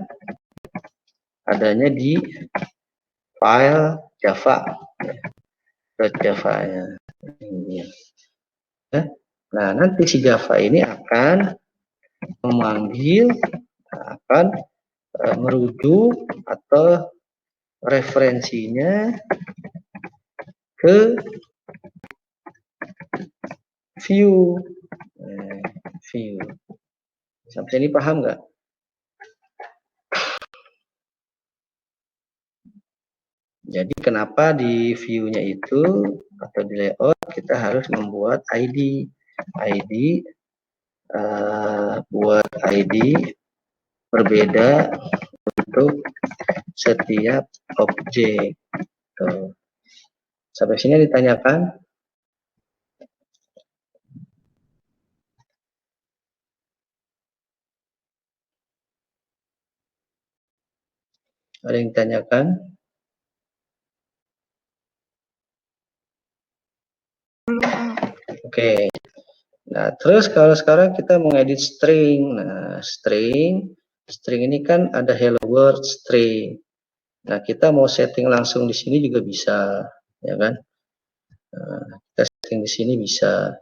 adanya di file Java. Java-nya. Nah, nanti si Java ini akan memanggil, akan merujuk atau referensinya ke view. View. Sampai sini paham nggak? Jadi kenapa di view-nya itu atau di layout kita harus membuat ID. Buat ID berbeda untuk setiap objek. Tuh. Sampai sini ditanyakan? Ada yang ditanyakan? Oke. Nah, terus kalau sekarang kita mau edit string. Nah, string ini kan ada hello world string. Nah, kita mau setting langsung di sini juga bisa, ya kan? Nah, kita setting di sini bisa,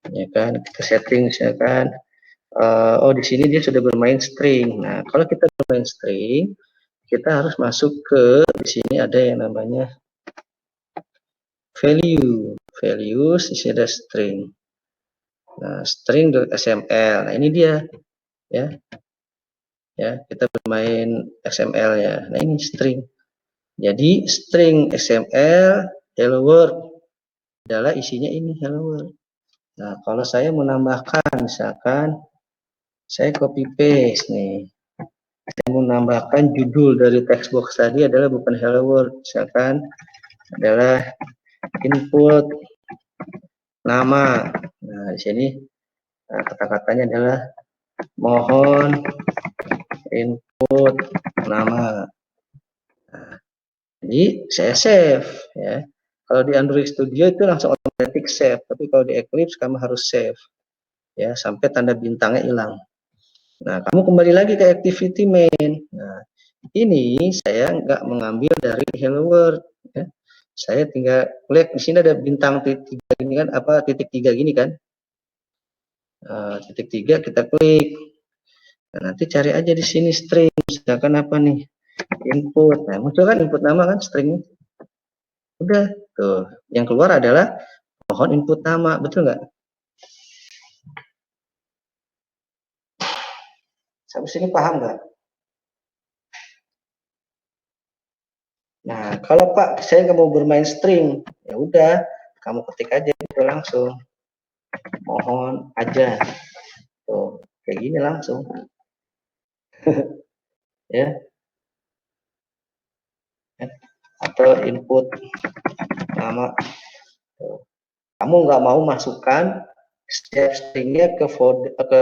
ya kan? Kita setting misalkan, oh di sini dia sudah bermain string. Nah, kalau kita bermain string, kita harus masuk ke di sini ada yang namanya value. Values di sini ada string. Nah, string.xml. Nah, ini dia, ya. Ya, kita bermain XML-nya. Nah, ini string. Jadi string XML hello world adalah isinya ini hello world. Nah, kalau saya menambahkan misalkan saya copy paste nih. Saya menambahkan judul dari text box tadi adalah bukan hello world, misalkan adalah input nama. Nah, di sini kata-katanya adalah mohon input nama. Nah, jadi saya save ya. Kalau di Android Studio itu langsung otomatis save, tapi kalau di Eclipse kamu harus save ya sampai tanda bintangnya hilang. Nah, kamu kembali lagi ke activity main. Nah, ini saya nggak mengambil dari hello world ya. Saya tinggal klik di sini ada bintang titik ini kan, apa titik 3 gini kan. Titik 3 kita klik. Nah, nanti cari aja di sini string, misalkan apa nih? Input. Nah, muncul kan input nama kan stringnya. Udah, tuh. Yang keluar adalah mohon input nama, betul nggak? Sampai sini paham nggak? Nah, kalau Pak, saya nggak mau bermain string, ya udah, kamu ketik aja itu langsung. Mohon aja. Tuh, kayak gini langsung. Ya. Atau input nama. Tuh. Kamu nggak mau masukkan setiap stringnya ke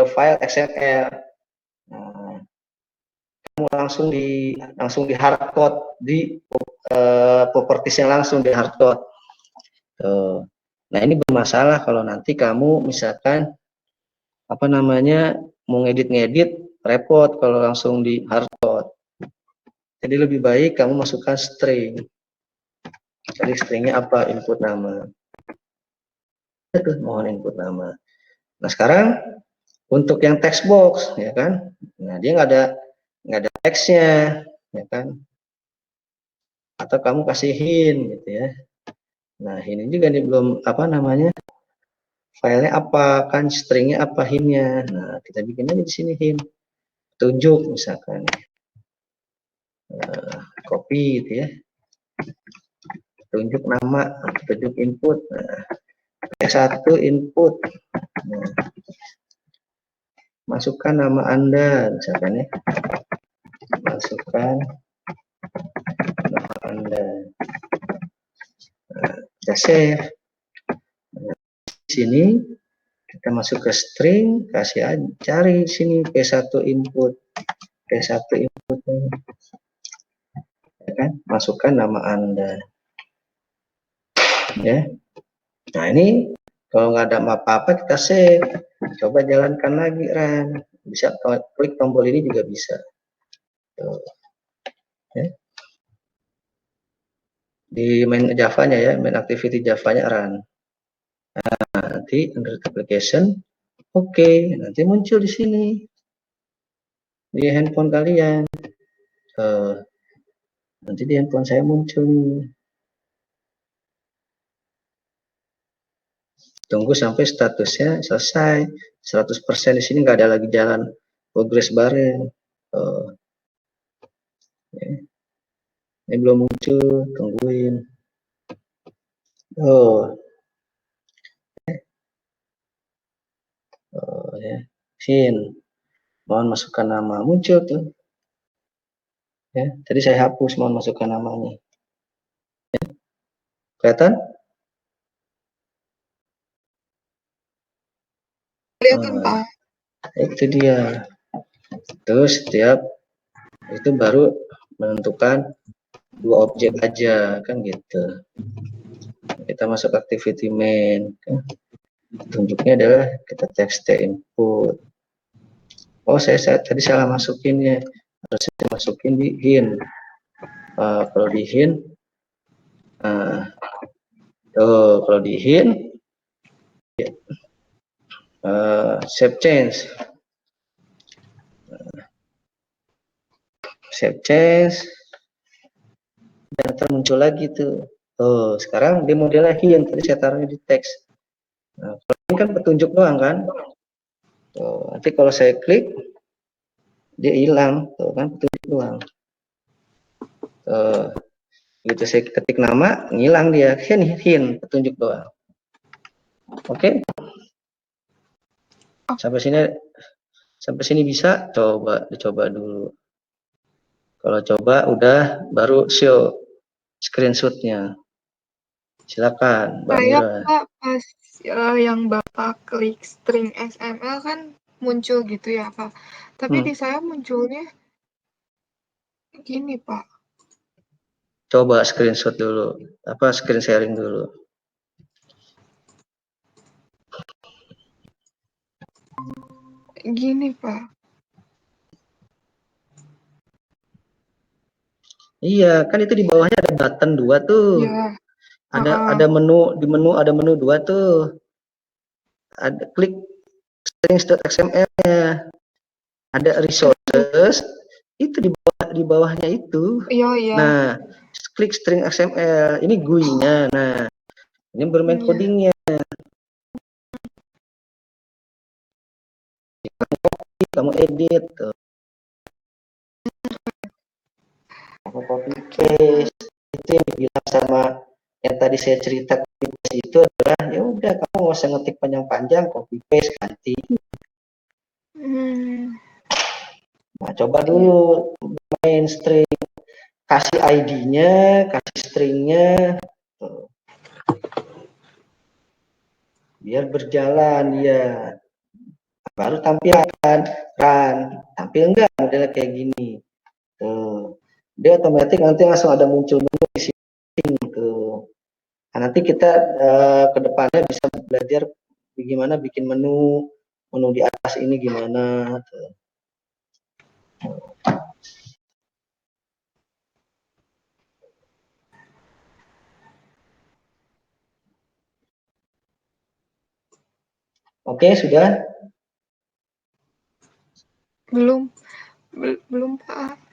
file XML. Nah, kamu langsung di hardcode di propertiesnya langsung di hardcode. Tuh. Nah, ini bermasalah kalau nanti kamu misalkan apa namanya mau ngedit repot kalau langsung di hardcode. Jadi lebih baik kamu masukkan string. Jadi stringnya apa? Input nama. Itu mohon input nama. Nah, sekarang untuk yang text box ya kan. Nah, dia nggak ada teksnya ya kan. Atau kamu kasih hint gitu ya. Nah, ini juga nih belum apa namanya? Filenya apa kan stringnya apa hintnya. Nah, kita bikin aja di sini hint. Tunjuk misalkan. Copy gitu ya. Tunjuk nama, tunjuk input. Nah, satu input. Nah, masukkan nama Anda misalkan ya. Masukkan nama Anda. Nah, kita save. Nah, di sini kita masuk ke string, kasih aja, cari sini P1 input. P1 input ya kan? Masukkan nama Anda. Ya. Nah, ini kalau nggak ada apa-apa kita save. Coba jalankan lagi Ran. Bisa klik tombol ini juga bisa. Tuh. Ya. Di main Java-nya ya, main activity Java-nya run. Nah, nanti Android application, oke, nanti muncul di sini di handphone kalian. Nanti di handphone saya muncul nih. Tunggu sampai statusnya selesai. 100% di sini nggak ada lagi jalan progress bareng. Oh, ya. Ini belum muncul, tungguin. Oh, oh ya. Sin. Mohon masukkan nama. Muncul tuh. Ya, tadi saya hapus mohon masukkan namanya. Ya. Kelihatan? Kelihatan, Pak. Itu dia. Terus setiap itu baru menentukan 2 objek aja kan gitu. Kita masuk activity main. Kan? Tunjuknya adalah kita text input. Oh saya tadi salah masukin ya. Harus saya masukin di hint. Kalau di hint, kalau di hint, save change. Save change. Dan termuncul lagi tuh. Oh, sekarang dia modelnya hint. Tadi saya taruhnya di teks. Nah, kalau ini kan petunjuk doang kan. Tuh, nanti kalau saya klik, dia hilang. Tuh kan petunjuk doang. Tuh. Begitu saya ketik nama, ngilang dia. Hint, petunjuk doang. Oke. Sampai sini bisa, dicoba dulu. Kalau coba udah, baru show screenshotnya. Silakan, Mbak Saya, Mira. Pak, pas yang Bapak klik string XML kan muncul gitu ya, Pak. Tapi di saya munculnya gini, Pak. Coba screenshot dulu, screen sharing dulu. Gini, Pak. Iya, kan itu di bawahnya ada button 2 tuh. Ya. Ada menu, di menu ada menu 2 tuh. Ada klik strings.xml-nya. Ada resources, itu di bawahnya itu. Iya, iya. Nah, klik string XML, ini GUI-nya. Nah, ini bermain Iya. codingnya. Kamu edit tuh. Kamu copy paste. Itu yang dibilang sama yang tadi saya cerita itu adalah ya udah kamu nggak usah ngetik panjang-panjang, copy paste ganti. Nah, coba dulu main string, kasih ID-nya, kasih stringnya, biar berjalan dia. Baru tampilan run, tampil enggak modelnya kayak gini. Tuh. Dia otomatis nanti langsung ada muncul menu di sini tuh. Nah, nanti kita ke depannya bisa belajar bagaimana bikin menu di atas ini gimana tuh. Oke, sudah? Belum, Pak.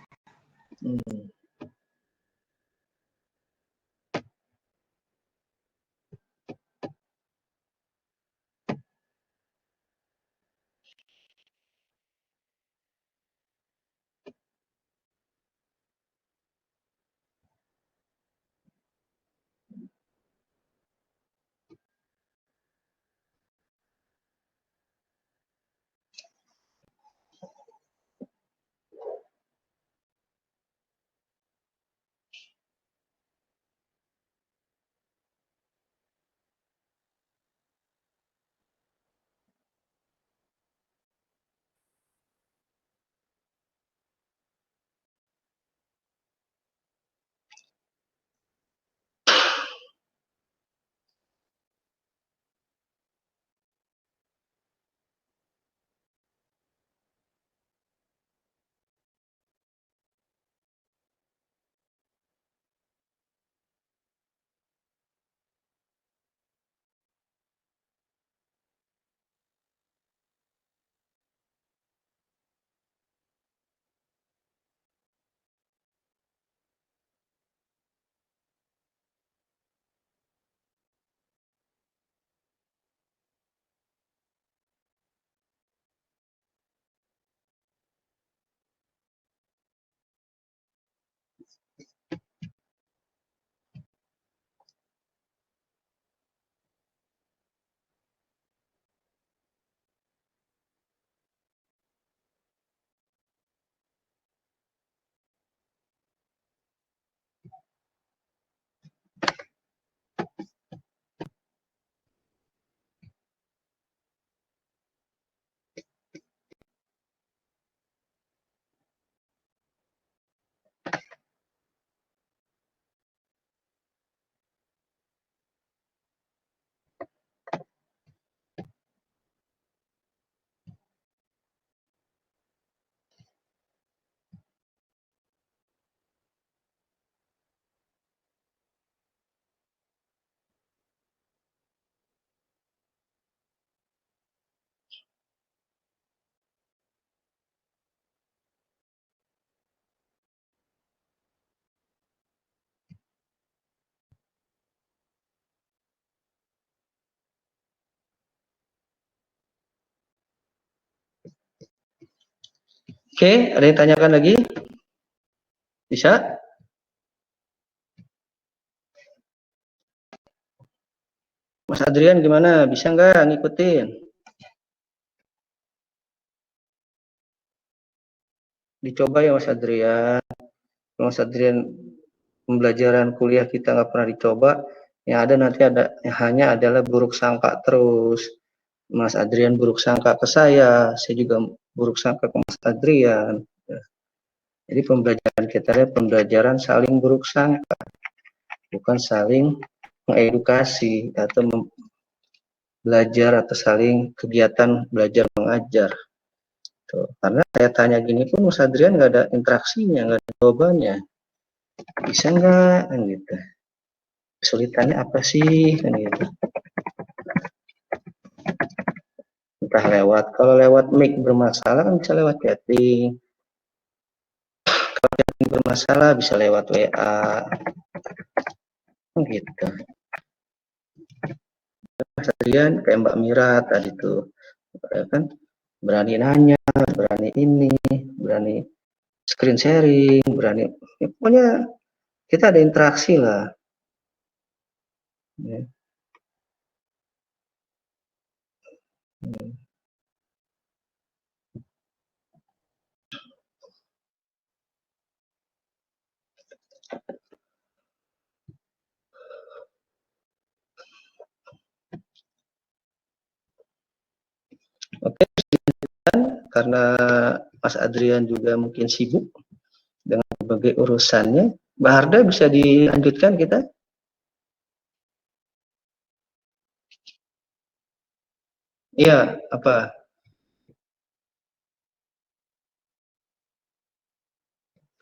Oke, ada yang tanyakan lagi? Bisa? Mas Adrian gimana? Bisa nggak ngikutin? Dicoba ya Mas Adrian. Mas Adrian pembelajaran kuliah kita nggak pernah dicoba, yang ada nanti hanya adalah buruk sangka terus. Mas Adrian buruk sangka ke saya juga buruk sangka ke Mas Adrian. Jadi pembelajaran kita adalah pembelajaran saling buruk sangka, bukan saling mengedukasi atau belajar atau saling kegiatan belajar mengajar. Tuh. Karena saya tanya gini pun Mas Adrian nggak ada interaksinya, nggak ada jawabannya. Bisa nggak? Kan gitu. Kesulitannya apa sih? Kan gitu. Entah lewat, kalau lewat mic bermasalah kan bisa lewat chatting. Kalau chatting bermasalah bisa lewat WA. Gitu. Mas Adrian kayak Mbak Mira tadi tuh, ya kan berani nanya, berani ini, berani screen sharing, berani, ya pokoknya kita ada interaksi lah. Ya. Oke, karena Mas Adrian juga mungkin sibuk dengan berbagai urusannya. Mbak Harda bisa dilanjutkan kita? Iya, apa?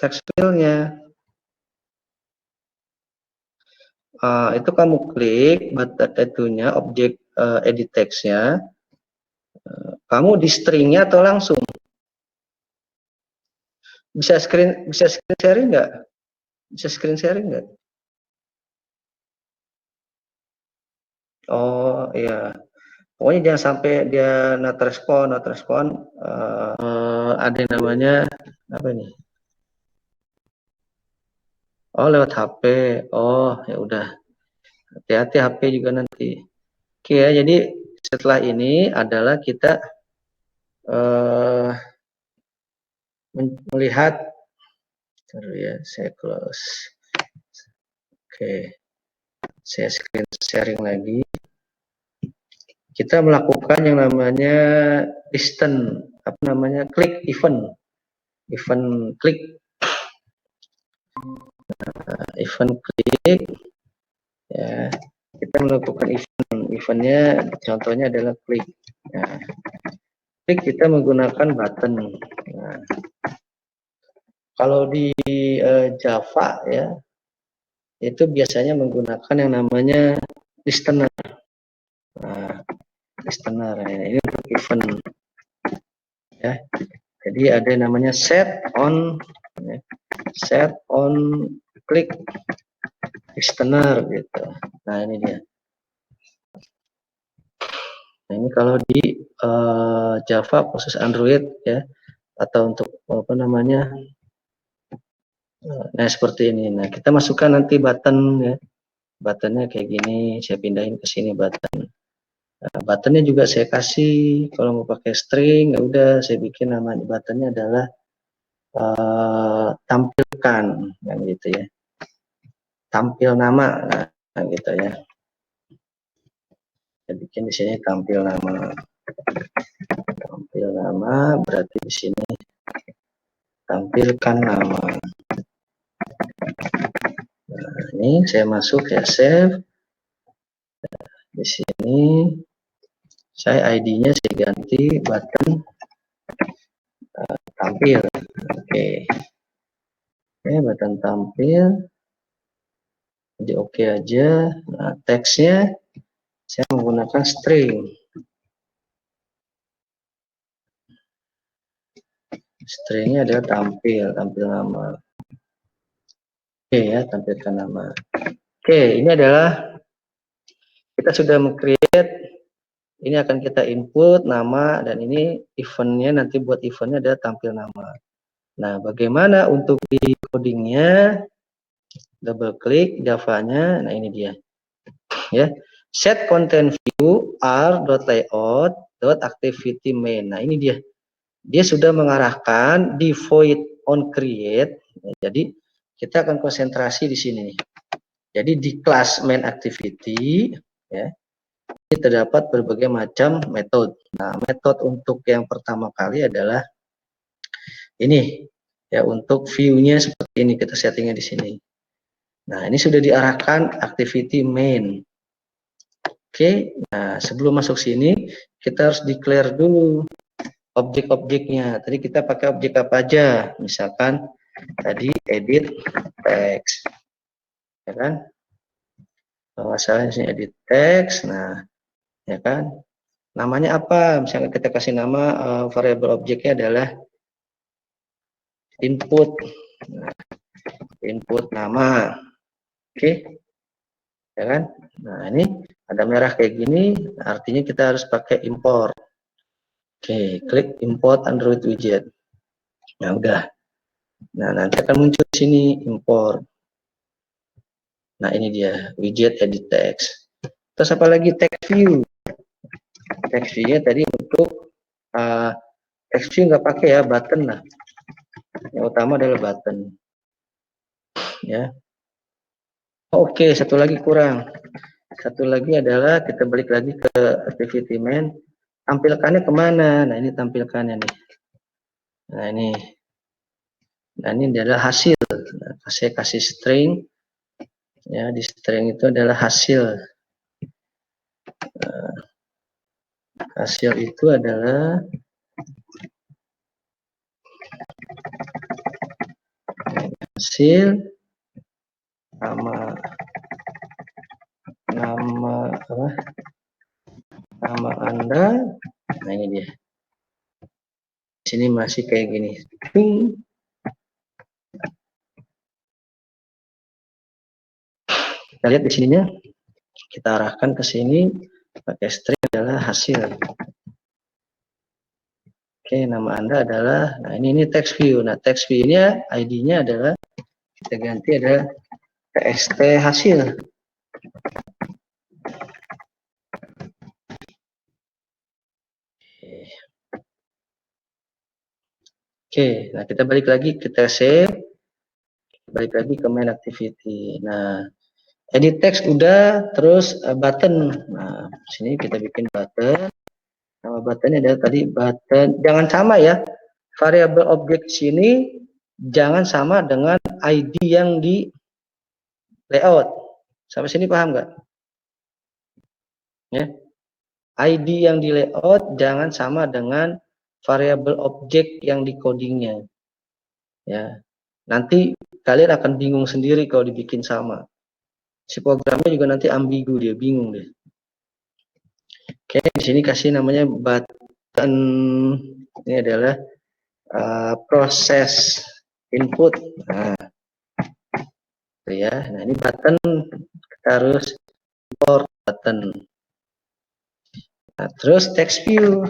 Text fill-nya. Itu kamu klik button itunya, objek edit text-nya. Kamu di string-nya atau langsung? Bisa screen sharing nggak? Bisa screen sharing nggak? Oh iya. Pokoknya jangan sampai dia not respond. Ada yang namanya apa ini? Oh lewat HP. Oh ya udah. Hati-hati HP juga nanti. Oke ya, jadi setelah ini adalah kita melihat, ya saya close. Oke, saya screen sharing lagi. Kita melakukan yang namanya distance, apa namanya, klik event klik, event klik, ya kita melakukan eventnya, contohnya adalah klik. Nah, klik kita menggunakan button. Nah, kalau di Java ya itu biasanya menggunakan yang namanya listener. Nah, listener ya, ini untuk event ya. Jadi ada yang namanya set on klik listener gitu. Nah ini dia. Nah, ini kalau di Java khusus Android ya, atau untuk apa namanya, nah seperti ini. Nah kita masukkan nanti button ya, buttonnya kayak gini. Saya pindahin ke sini button. Nah, buttonnya juga saya kasih, kalau mau pakai string ya udah saya bikin nama buttonnya adalah tampilkan, yang gitu ya. Tampil nama, nah gitu ya. Saya bikin di sini tampil nama. Tampil nama berarti di sini tampilkan nama. Nah, ini saya masuk ya, save. Di sini saya ID-nya saya ganti button tampil. Oke. Oke, button tampil. Jadi oke aja. Nah, teksnya saya menggunakan string. Stringnya adalah tampil nama. Oke ya, tampilkan nama. Oke, ini adalah kita sudah meng-create Ini akan kita input nama, dan ini eventnya, nanti buat eventnya ada tampil nama. Nah, bagaimana untuk di codingnya? Double klik Java-nya. Nah, ini dia. Ya, set content view r.layout.activity main. Nah, ini dia. Dia sudah mengarahkan di void on create. Jadi kita akan konsentrasi di sini. Jadi di kelas main activity, ya, ini terdapat berbagai macam metode. Nah, metode untuk yang pertama kali adalah ini, ya, untuk view-nya seperti ini, kita settingnya di sini. Nah, ini sudah diarahkan activity main. Oke, nah sebelum masuk sini kita harus declare dulu objek-objeknya. Tadi kita pakai objek apa aja? Misalkan tadi edit text, ya kan? Kalau salah di sini edit text, nah, ya kan? Namanya apa? Misalkan kita kasih nama variabel objeknya adalah input. Nah, input nama, oke, ya kan? Nah, ini ada merah kayak gini, artinya kita harus pakai import. Oke, klik import Android widget. Nah, udah. Nah, nanti akan muncul di sini import. Nah, ini dia widget edit text. Terus apa lagi? Text view. Text view-nya tadi untuk text view nggak pakai ya, button lah. Yang utama adalah button. Ya. Oke, satu lagi kurang. Satu lagi adalah kita balik lagi ke activity main. Tampilkannya kemana? Nah, ini tampilkannya nih. Nah, ini. Nah, ini adalah hasil. Nah, saya kasih string. Ya, di string itu adalah hasil. Hasil itu adalah hasil nama apa? Nama Anda. Nah, ini dia. Di sini masih kayak gini. Kita lihat di sininya. Kita arahkan ke sini pakai string adalah hasil. Oke, nama Anda adalah, nah ini text view. Nah, text view-nya ID-nya adalah kita ganti ada txt hasil. Oke, nah kita balik lagi kita save, balik lagi ke main activity. Nah, edit text udah, terus button. Nah, sini kita bikin button. Nama buttonnya adalah tadi button. Jangan sama ya, variabel objek sini jangan sama dengan ID yang di layout. Sampai sini paham nggak? Ya, ID yang di layout jangan sama dengan variabel objek yang di codingnya. Ya, nanti kalian akan bingung sendiri kalau dibikin sama. Si programnya juga nanti ambigu, dia bingung deh. Oke, di sini kasih namanya button. Ini adalah proses input. Nah, ya. Nah, ini button kita harus import button. Nah, terus text view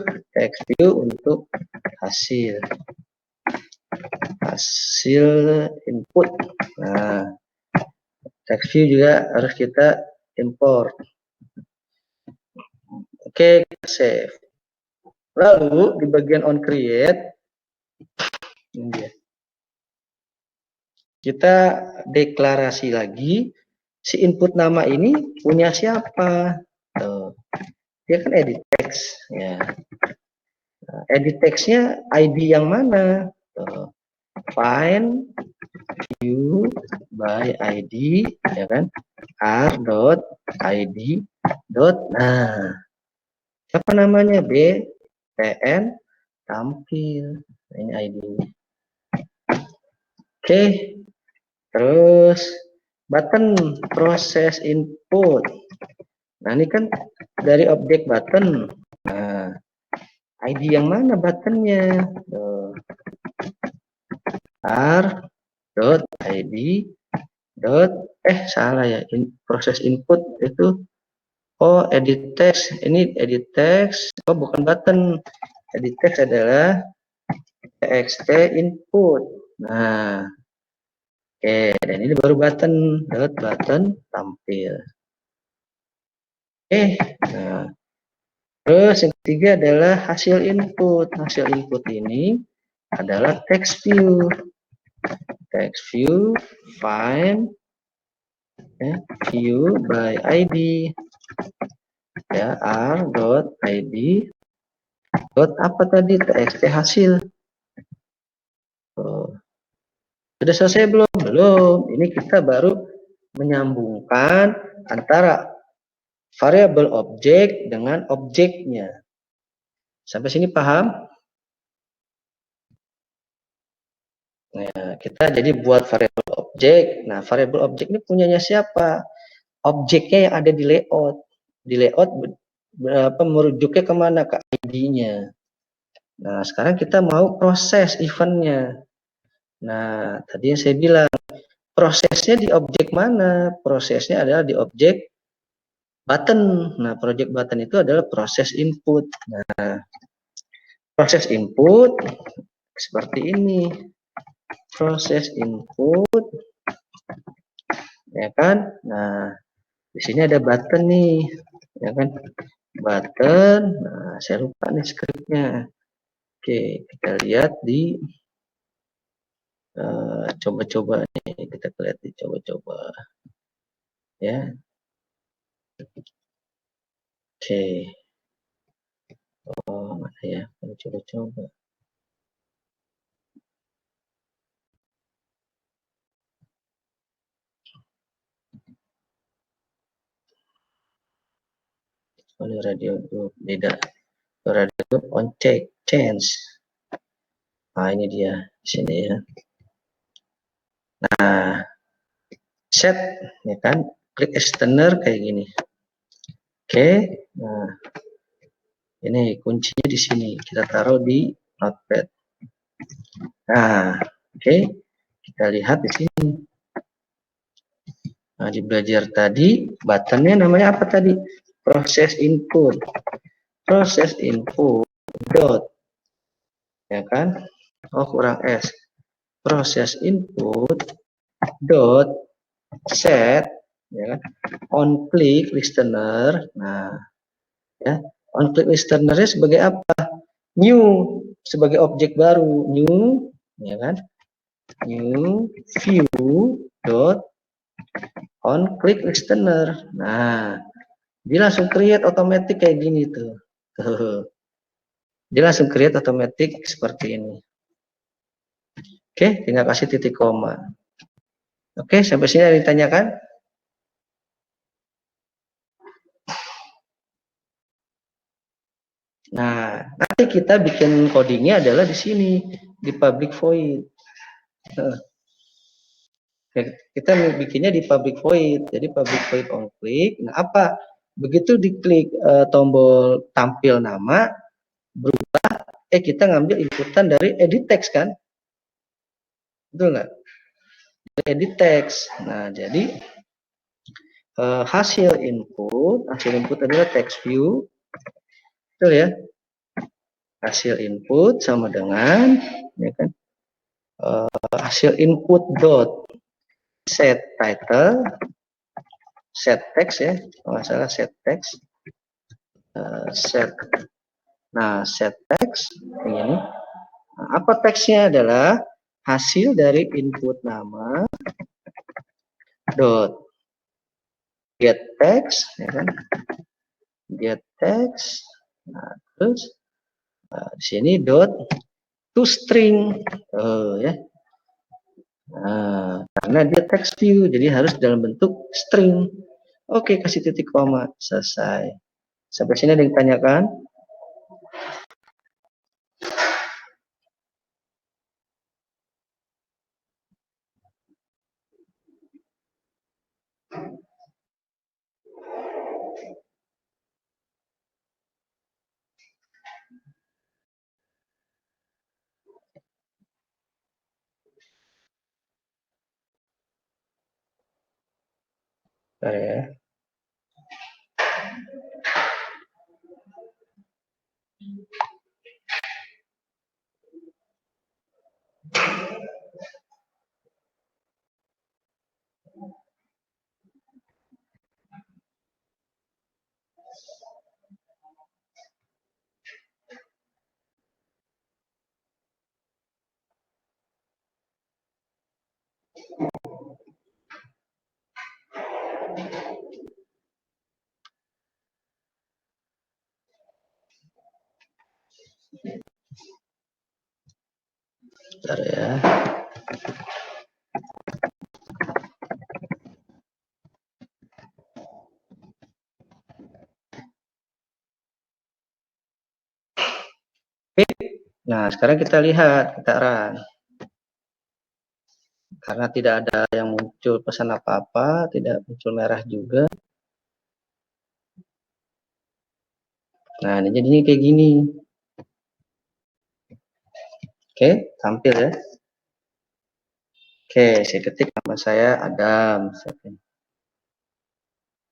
untuk hasil input. Nah, text view juga harus kita import. Oke, kita save. Lalu di bagian on create, ini dia. Kita deklarasi lagi si input nama ini punya siapa. Tuh. Dia kan edit text, ya. Nah, edit textnya ID yang mana? Tuh. Find view by ID, ya kan? r.id. Nah, siapa namanya? BTN tampil. Ini ID-nya. Oke, terus button proses input. Nah, ini kan dari objek button. Nah, ID yang mana buttonnya? r.id. Salah ya. Proses input itu Oh, edit text. Ini edit text. Oh, bukan button. Edit text adalah txt input. Nah, oke. Dan ini baru button. Dot button tampil. Oke. Nah, terus yang ketiga adalah hasil input. Hasil input ini adalah text view. Text view, find, ya, view by ID. Ya, r.id dot apa tadi, txt hasil. Oh, sudah selesai belum? Belum. Ini kita baru menyambungkan antara variabel objek dengan objeknya. Sampai sini paham? Nah, kita jadi buat variabel objek. Nah, variabel objek ini punyanya siapa? Objeknya yang ada di layout. Di layout berapa merujuknya kemana? Ke ID-nya. Nah, sekarang kita mau proses eventnya. Nah, tadi yang saya bilang, prosesnya di objek mana? Prosesnya adalah di objek button. Nah, project button itu adalah proses input. Nah, proses input seperti ini. Proses input, ya kan? Nah, di sini ada button nih, ya kan? Button. Nah, saya lupa nih scriptnya. Oke, kita lihat di coba-coba nih, kita lihat di coba-coba, ya. Oke. Oh, mana ya? Coba-coba. Oleh radio group beda. Radio group on check change. Nah, ini dia di sini ya. Nah, set, ya kan? Klik extender kayak gini. Oke. Nah, ini kuncinya di sini. Kita taruh di notepad. Nah, oke. Kita lihat di sini. Nah, di belajar tadi, buttonnya namanya apa tadi? Proses input. Proses input dot, ya kan? Oh, kurang S. Proses input dot set, ya kan? On click listener. Nah, ya, on click listenernya sebagai apa? New, sebagai objek baru. New, ya kan? New view dot on click listener. Nah, dia langsung create otomatis kayak gini tuh. Dia langsung create otomatis seperti ini. Oke, tinggal kasih titik koma. Oke, sampai sini ada ditanyakan? Nah, nanti kita bikin codingnya adalah di sini, di public void. Kita bikinnya di public void. Jadi public void on click. Nah, apa? Begitu diklik tombol tampil nama, berubah, kita ngambil inputan dari edit text kan? Betul nggak? Edit text. Nah, jadi hasil input adalah text view, betul ya? Hasil input sama dengan, ya kan? Hasil input dot set title, set text ya, kalau nggak salah set text, set. Nah, set text ini. Nah, apa teksnya adalah hasil dari input nama dot get text, ya kan? Get text. Nah, terus di sini dot to string, ya. Nah, karena dia text view, jadi harus dalam bentuk string. Oke, kasih titik koma, selesai. Sampai sini ada yang ditanyakan? Ya. Bentar ya. Oke. Nah, sekarang kita lihat, kita run. Karena tidak ada yang muncul pesan apa-apa, tidak muncul merah juga. Nah, ini jadinya kayak gini. Oke, tampil ya. Oke, saya ketik nama saya Adam.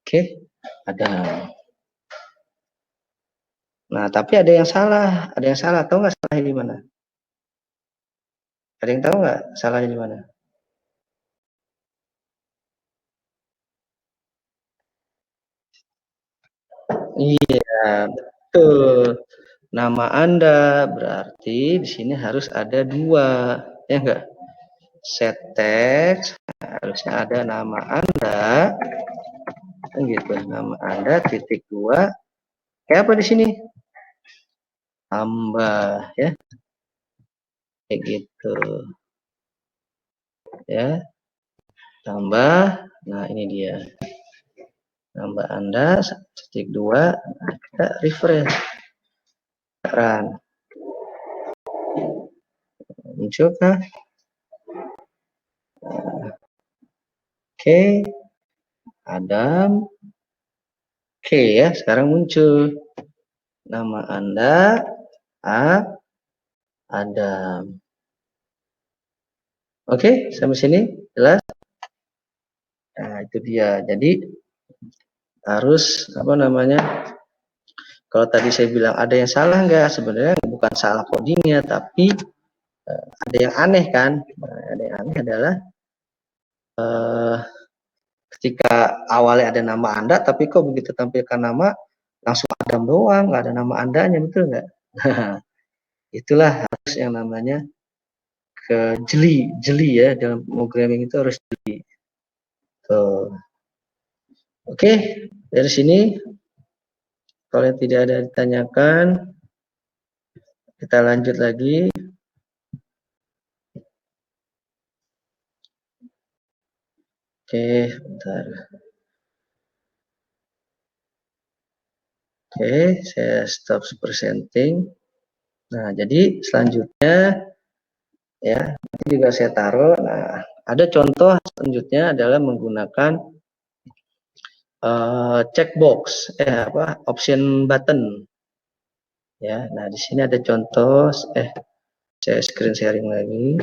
Oke, Adam. Nah, tapi ada yang salah. Ada yang salah. Tahu nggak salahnya di mana? Ada yang tahu nggak salahnya di mana? Iya, betul. Nama Anda berarti di sini harus ada 2, ya enggak? Set text, harusnya ada nama Anda, kan gitu. Nama Anda titik 2, kayak apa di sini? Tambah, ya, kayak gitu, ya. Tambah, nah ini dia. Nama Anda titik 2, nah, kita refresh, run. Muncul kah? Oke, Adam. Oke ya, sekarang muncul nama Anda, Adam. Oke, sampai sini jelas? Nah, itu dia. Jadi harus apa namanya? Kalau tadi saya bilang ada yang salah nggak? Sebenarnya bukan salah codingnya, tapi ada yang aneh kan? Nah, ada yang aneh adalah ketika awalnya ada nama Anda, tapi kok begitu tampilkan nama langsung Adam doang, nggak ada nama Andanya, betul nggak? Itulah harus yang namanya jeli ya, dalam programming itu harus jeli. Tuh. Oke, dari sini kalau yang tidak ada ditanyakan, kita lanjut lagi. Oke, bentar. Oke, saya stop presenting. Nah, jadi selanjutnya ya, nanti juga saya taruh. Nah, ada contoh selanjutnya adalah menggunakan checkbox, option button. Ya, nah di sini ada contoh. Saya screen sharing lagi.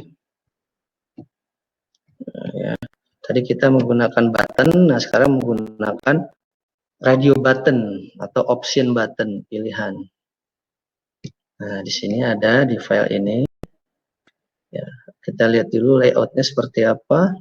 Nah, ya, tadi kita menggunakan button. Nah, sekarang menggunakan radio button atau option button pilihan. Nah, di sini ada di file ini. Ya, kita lihat dulu layoutnya seperti apa.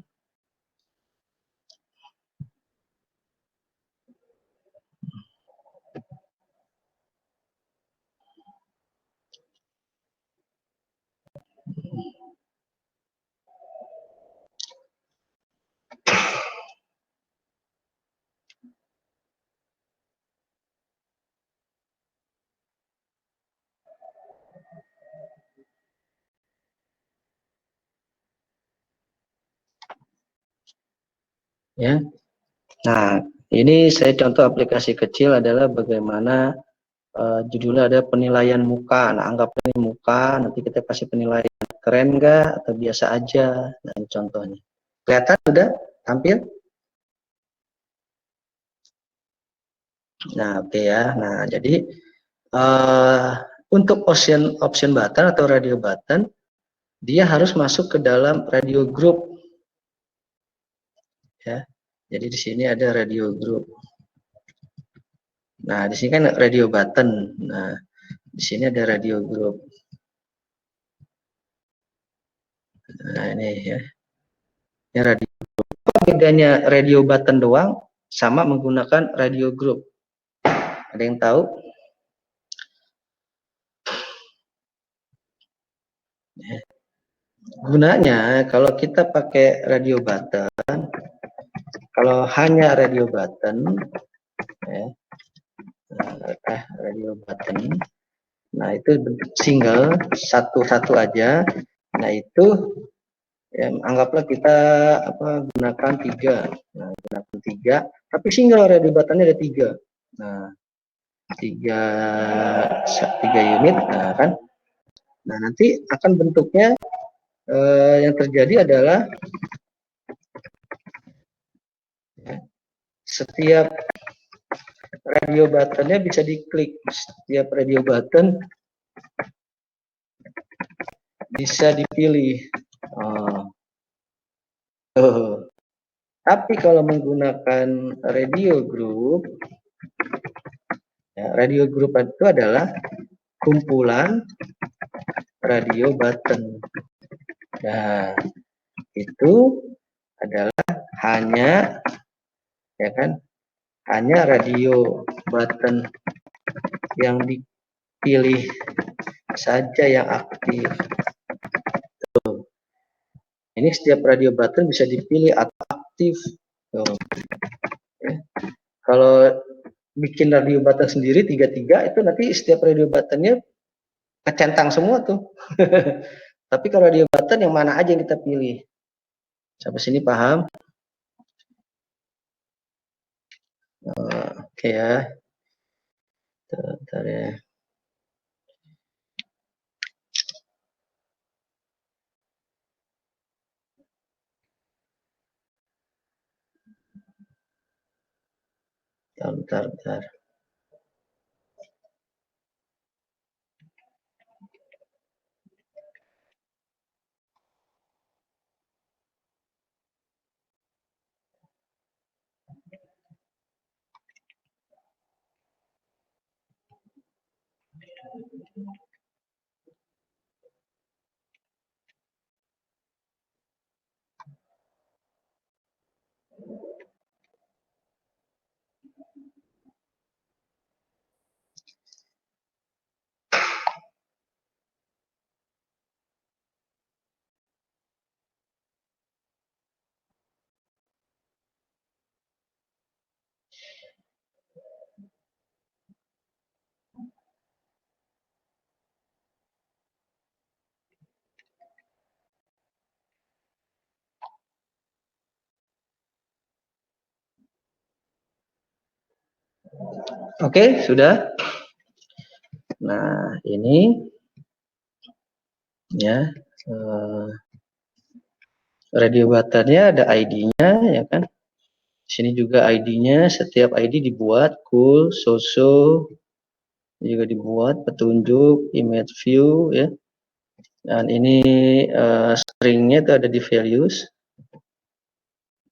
Ya, nah ini saya contoh aplikasi kecil adalah bagaimana judulnya ada penilaian muka. Nah, anggap ini muka, nanti kita kasih penilaian keren nggak atau biasa aja. Nah, ini contohnya. Kelihatan udah tampil? Nah, oke ya. Nah, jadi untuk option button atau radio button, dia harus masuk ke dalam radio group. Ya. Jadi di sini ada radio group. Nah, di sini kan radio button. Nah, Di sini ada radio group. Nah, ini ya. Ini radio. Apa bedanya radio button doang sama menggunakan radio group? Ada yang tahu? Gunanya kalau kita pakai radio button, kalau hanya radio button, ya, radio button, nah itu single satu-satu aja. Nah itu ya, anggaplah kita gunakan 3. Nah, gunakan 3, tapi single radio buttonnya ada 3. Nah, 3 unit, nah kan. Nah, nanti akan bentuknya yang terjadi adalah setiap radio buttonnya bisa diklik. Setiap radio button bisa dipilih. Tapi kalau menggunakan radio group, ya, radio group itu adalah kumpulan radio button. Nah, itu adalah hanya, ya kan, hanya radio button yang dipilih saja yang aktif. Tuh. Ini setiap radio button bisa dipilih atau aktif. Tuh. Ya. Kalau bikin radio button sendiri 3 itu nanti setiap radio buttonnya kecentang semua tuh. Tapi kalau radio button yang mana aja yang kita pilih. Sampai sini paham? Oke ya. Bentar ya. Bentar. Oke, sudah. Nah, ini ya radio buttonnya ada ID-nya, ya kan. Di sini juga ID-nya, setiap ID dibuat cool, so juga dibuat petunjuk, image view, ya. Dan ini stringnya itu ada di values.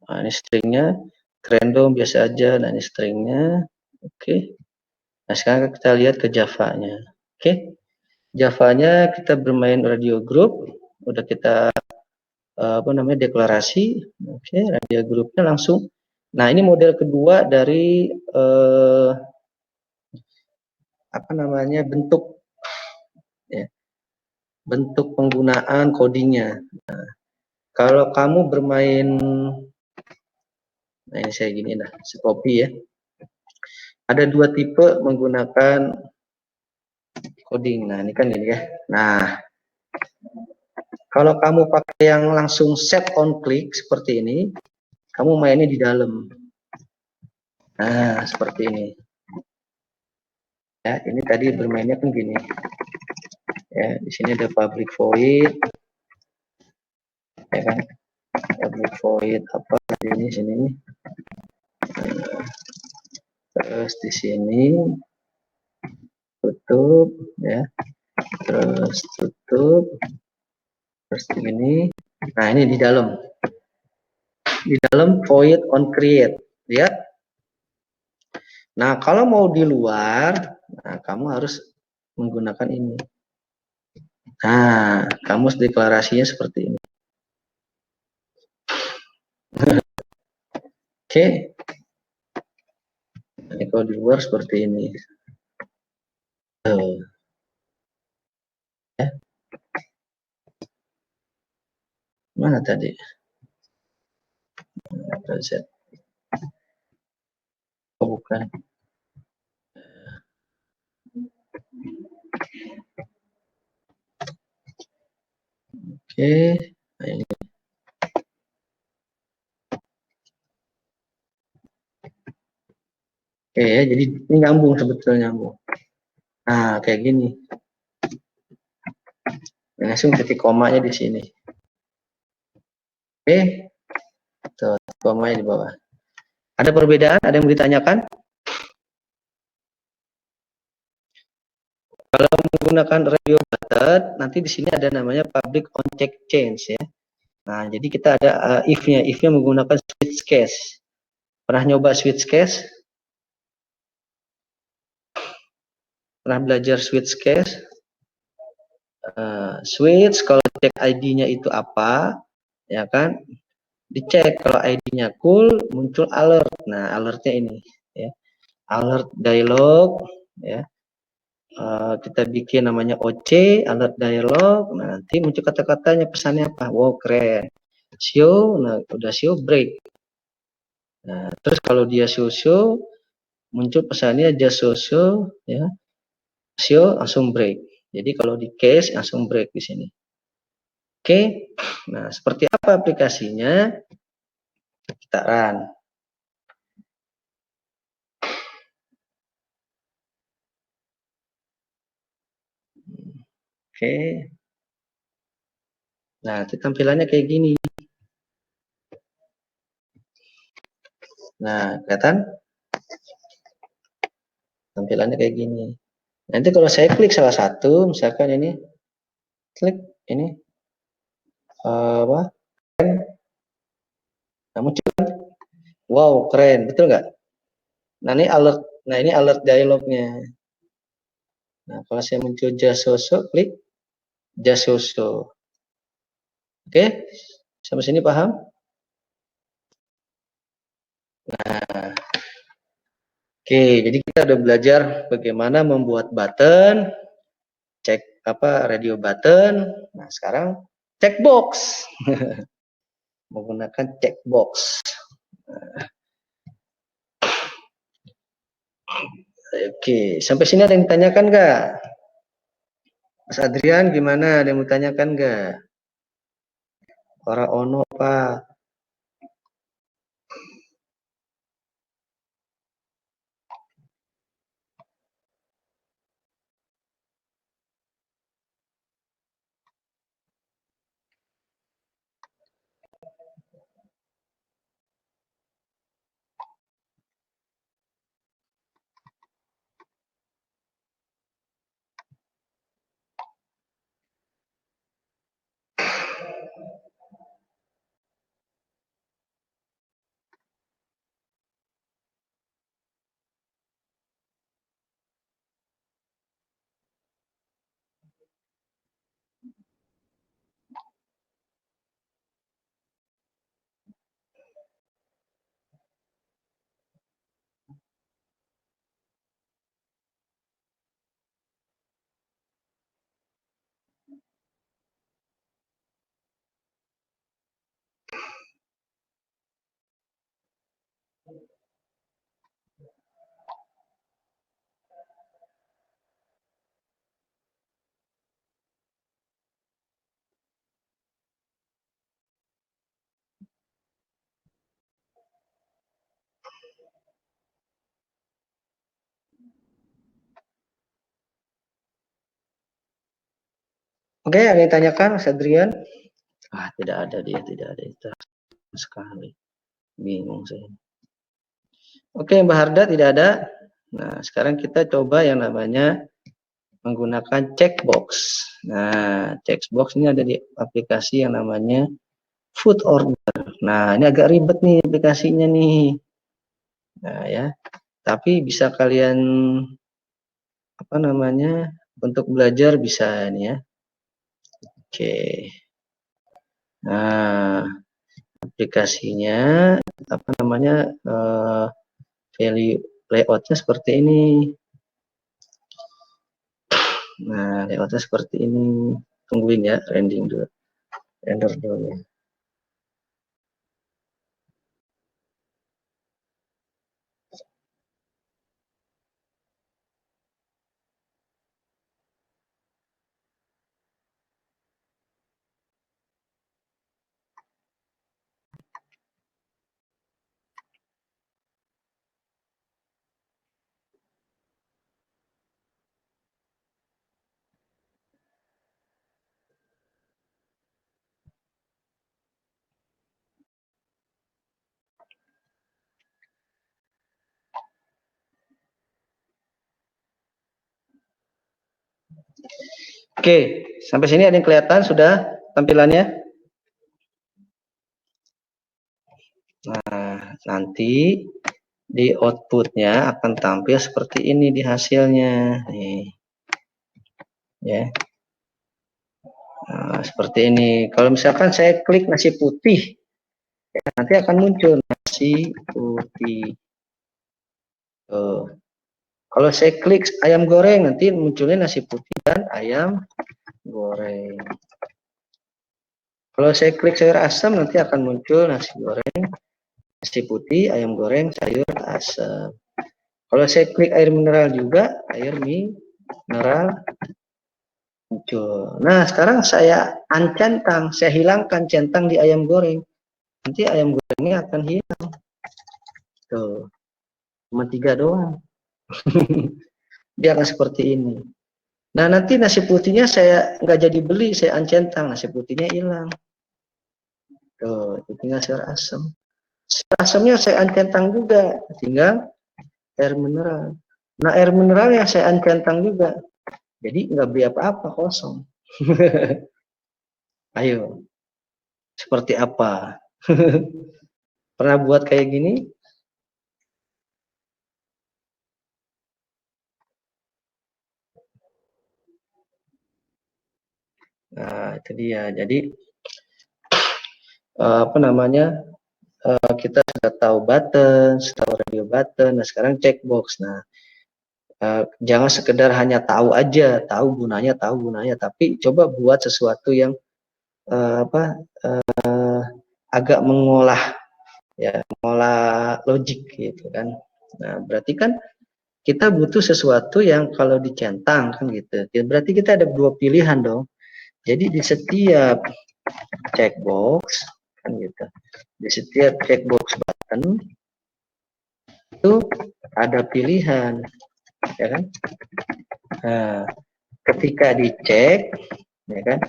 Nah, ini stringnya random biasa aja. Nah, ini stringnya. Oke. Nah, sekarang kita lihat ke Java-nya. Oke. Java-nya kita bermain radio group. Udah kita deklarasi. Oke, radio grupnya langsung. Nah, ini model kedua dari bentuk, ya, bentuk penggunaan codingnya. Nah, kalau kamu bermain, nah ini saya gini lah, saya copy ya. Ada 2 tipe menggunakan coding. Nah, ini kan gini ya. Nah, kalau kamu pakai yang langsung set on click seperti ini, kamu mainnya di dalam. Nah, seperti ini. Ya, ini tadi bermainnya kan gini. Ya, di sini ada public void. Ya kan? Public void apa ini sini. Terus di sini tutup ya. Terus tutup. Terus ini. Nah, ini di dalam. Di dalam void on create. Lihat. Nah, kalau mau di luar, nah kamu harus menggunakan ini. Nah, kamus deklarasinya seperti ini. Oke. Ini kalau di luar seperti ini. Ya. Mana tadi? Oh, bukan. Oke. Nah, ini. Oke, ya, jadi ini nyambung sebetulnya, nyambung. Nah, kayak gini. Langsung titik komanya di sini. Oke. Tuh, komanya di bawah. Ada perbedaan? Ada yang ditanyakan? Kalau menggunakan radio button, nanti di sini ada namanya public on check change ya. Nah, jadi kita ada if-nya menggunakan switch case. Pernah nyoba switch case? Pernah belajar switch case? Switch kalau cek ID-nya itu apa, ya kan? Dicek kalau ID-nya cool, muncul alert. Nah, alertnya ini, ya. Alert dialog, ya. Kita bikin namanya OC, alert dialog. Nah, nanti muncul kata-katanya, pesannya apa? Wow, keren. Show, nah udah show break. Nah, terus kalau dia show, muncul pesannya just show, ya. Show langsung break. Jadi kalau di case langsung break di sini. Oke. Nah, seperti apa aplikasinya? Kita run. Oke. Nah, itu tampilannya kayak gini. Nah, kelihatan? Tampilannya kayak gini. Nanti kalau saya klik salah satu, misalkan ini, klik ini, apa? Nah, muncul. Wow, keren, betul nggak? Nah, ini alert dialognya. Nah, kalau saya muncul just so, klik just so. Oke, sampai sini paham? Nah, oke, jadi kita udah belajar bagaimana membuat button, cek apa radio button. Nah, sekarang checkbox. Menggunakan checkbox. Oke, sampai sini ada yang ditanyakan nggak? Mas Adrian gimana? Ada yang mau tanyakan nggak? Para ono Pak. Oke, ada yang tanyakan Mas Adrian? Tidak ada dia, tidak ada itu sekali. Bingung saya. Oke, Mbak Harda tidak ada. Nah, sekarang kita coba yang namanya menggunakan checkbox. Nah, checkbox ini ada di aplikasi yang namanya food order. Nah, ini agak ribet nih aplikasinya nih. Nah, ya. Tapi bisa kalian apa namanya? untuk belajar bisa nih ya. Oke. Nah, aplikasinya apa namanya, value layoutnya seperti ini. Nah, layoutnya seperti ini. Tungguin ya, render dulu ya. Oke, sampai sini ada yang kelihatan sudah tampilannya? Nah, nanti di outputnya akan tampil seperti ini di hasilnya. Nih. Ya. Nah, seperti ini. Kalau misalkan saya klik nasi putih, ya, nanti akan muncul nasi putih. Tuh. Kalau saya klik ayam goreng, nanti munculnya nasi putih dan ayam goreng. Kalau saya klik sayur asam, nanti akan muncul nasi goreng, nasi putih, ayam goreng, sayur asam. Kalau saya klik air mineral juga, air mineral muncul. Nah, sekarang saya uncentang, saya hilangkan centang di ayam goreng. Nanti ayam gorengnya akan hilang. Tuh, cuma 3 doang. Dia akan seperti ini. Nah, nanti nasi putihnya saya nggak jadi beli, saya uncentang, nasi putihnya hilang. Tuh, tinggal sayur asam. Sayur asamnya saya uncentang juga, tinggal air mineral. Nah, air mineral yang saya uncentang juga. Jadi nggak beli apa-apa, kosong. Ayo, seperti apa? Pernah buat kayak gini? Nah, itu dia. Jadi apa namanya? Kita sudah tahu button, sudah tahu radio button. Nah, sekarang checkbox. Nah, jangan sekedar hanya tahu aja, tahu gunanya, tapi coba buat sesuatu yang apa agak mengolah ya, mengolah logik gitu kan. Nah, berarti kan kita butuh sesuatu yang kalau dicentang kan gitu. Ya, berarti kita ada 2 pilihan dong. Jadi di setiap checkbox kan gitu. Di setiap checkbox button itu ada pilihan, ya kan? Nah, ketika dicek, ya kan,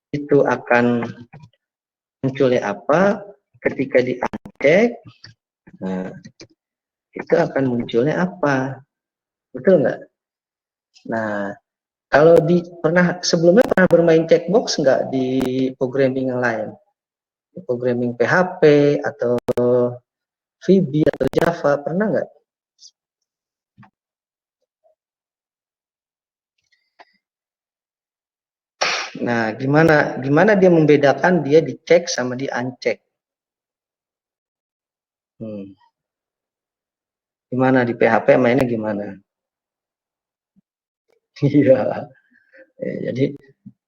itu akan munculnya apa? Ketika di uncek, nah, itu akan munculnya apa? Betul nggak? Nah, kalau sebelumnya pernah bermain checkbox nggak di programming yang lain? Di programming PHP atau VB atau Java, pernah nggak? Nah, gimana dia membedakan dia dicek sama di uncek? Gimana di PHP mainnya gimana? Iya. Jadi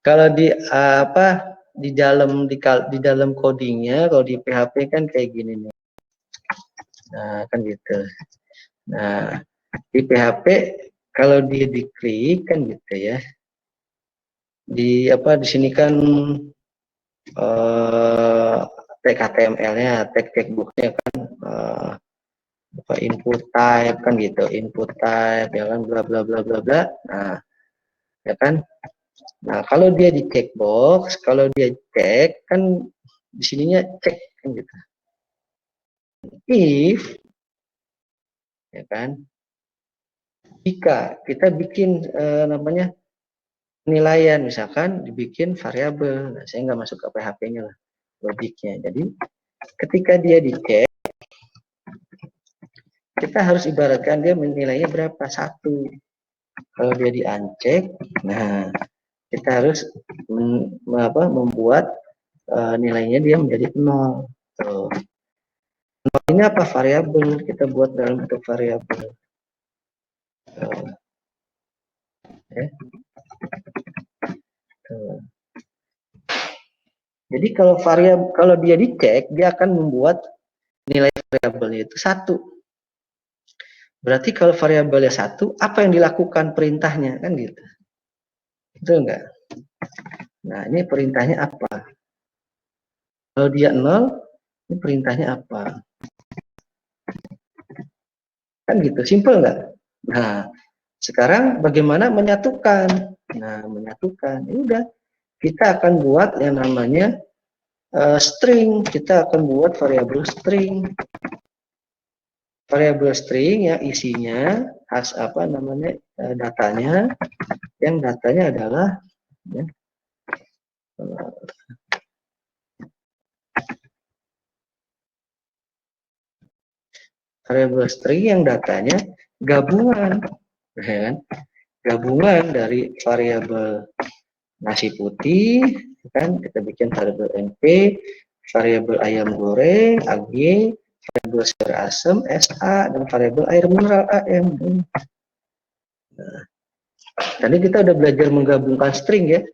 kalau di apa di dalam codingnya, kalau di PHP kan kayak gini nih. Nah, kan gitu. Nah, di PHP kalau dia diklik kan gitu ya. Di apa di sini kan tag HTML-nya, tag checkbox-nya kan apa input type kan gitu, input type ya kan bla bla bla bla bla. Nah, ya kan. Nah, kalau dia di checkbox, kalau dia cek kan di sininya cek kan gitu. If ya kan, jika kita bikin namanya penilaian, misalkan dibikin variabel, nah, saya nggak masuk ke PHP-nya lah logiknya. Jadi ketika dia dicek, kita harus ibaratkan dia menilainya berapa, 1. Kalau dia di uncheck, nah kita harus membuat nilainya dia menjadi 0. Tuh. 0 ini apa? Variabel. Kita buat dalam bentuk variabel. Ya. Jadi kalau dia dicek, dia akan membuat nilai variabelnya itu 1. Berarti kalau variabelnya 1, apa yang dilakukan perintahnya? Kan gitu. Betul enggak? Nah, ini perintahnya apa? Kalau dia 0, ini perintahnya apa? Kan gitu, simple enggak? Nah, sekarang bagaimana menyatukan? Nah, menyatukan. Ya udah, kita akan buat yang namanya string. Kita akan buat variabel string. Variabel string yang isinya datanya, yang datanya adalah ya, variabel string yang datanya gabungan, ya kan? Gabungan dari variabel nasi putih, kan? Kita bikin variabel np, variabel ayam goreng ag, variabel sayur asem sa, dan variabel air mineral am. Nah, tadi kita udah belajar menggabungkan string ya.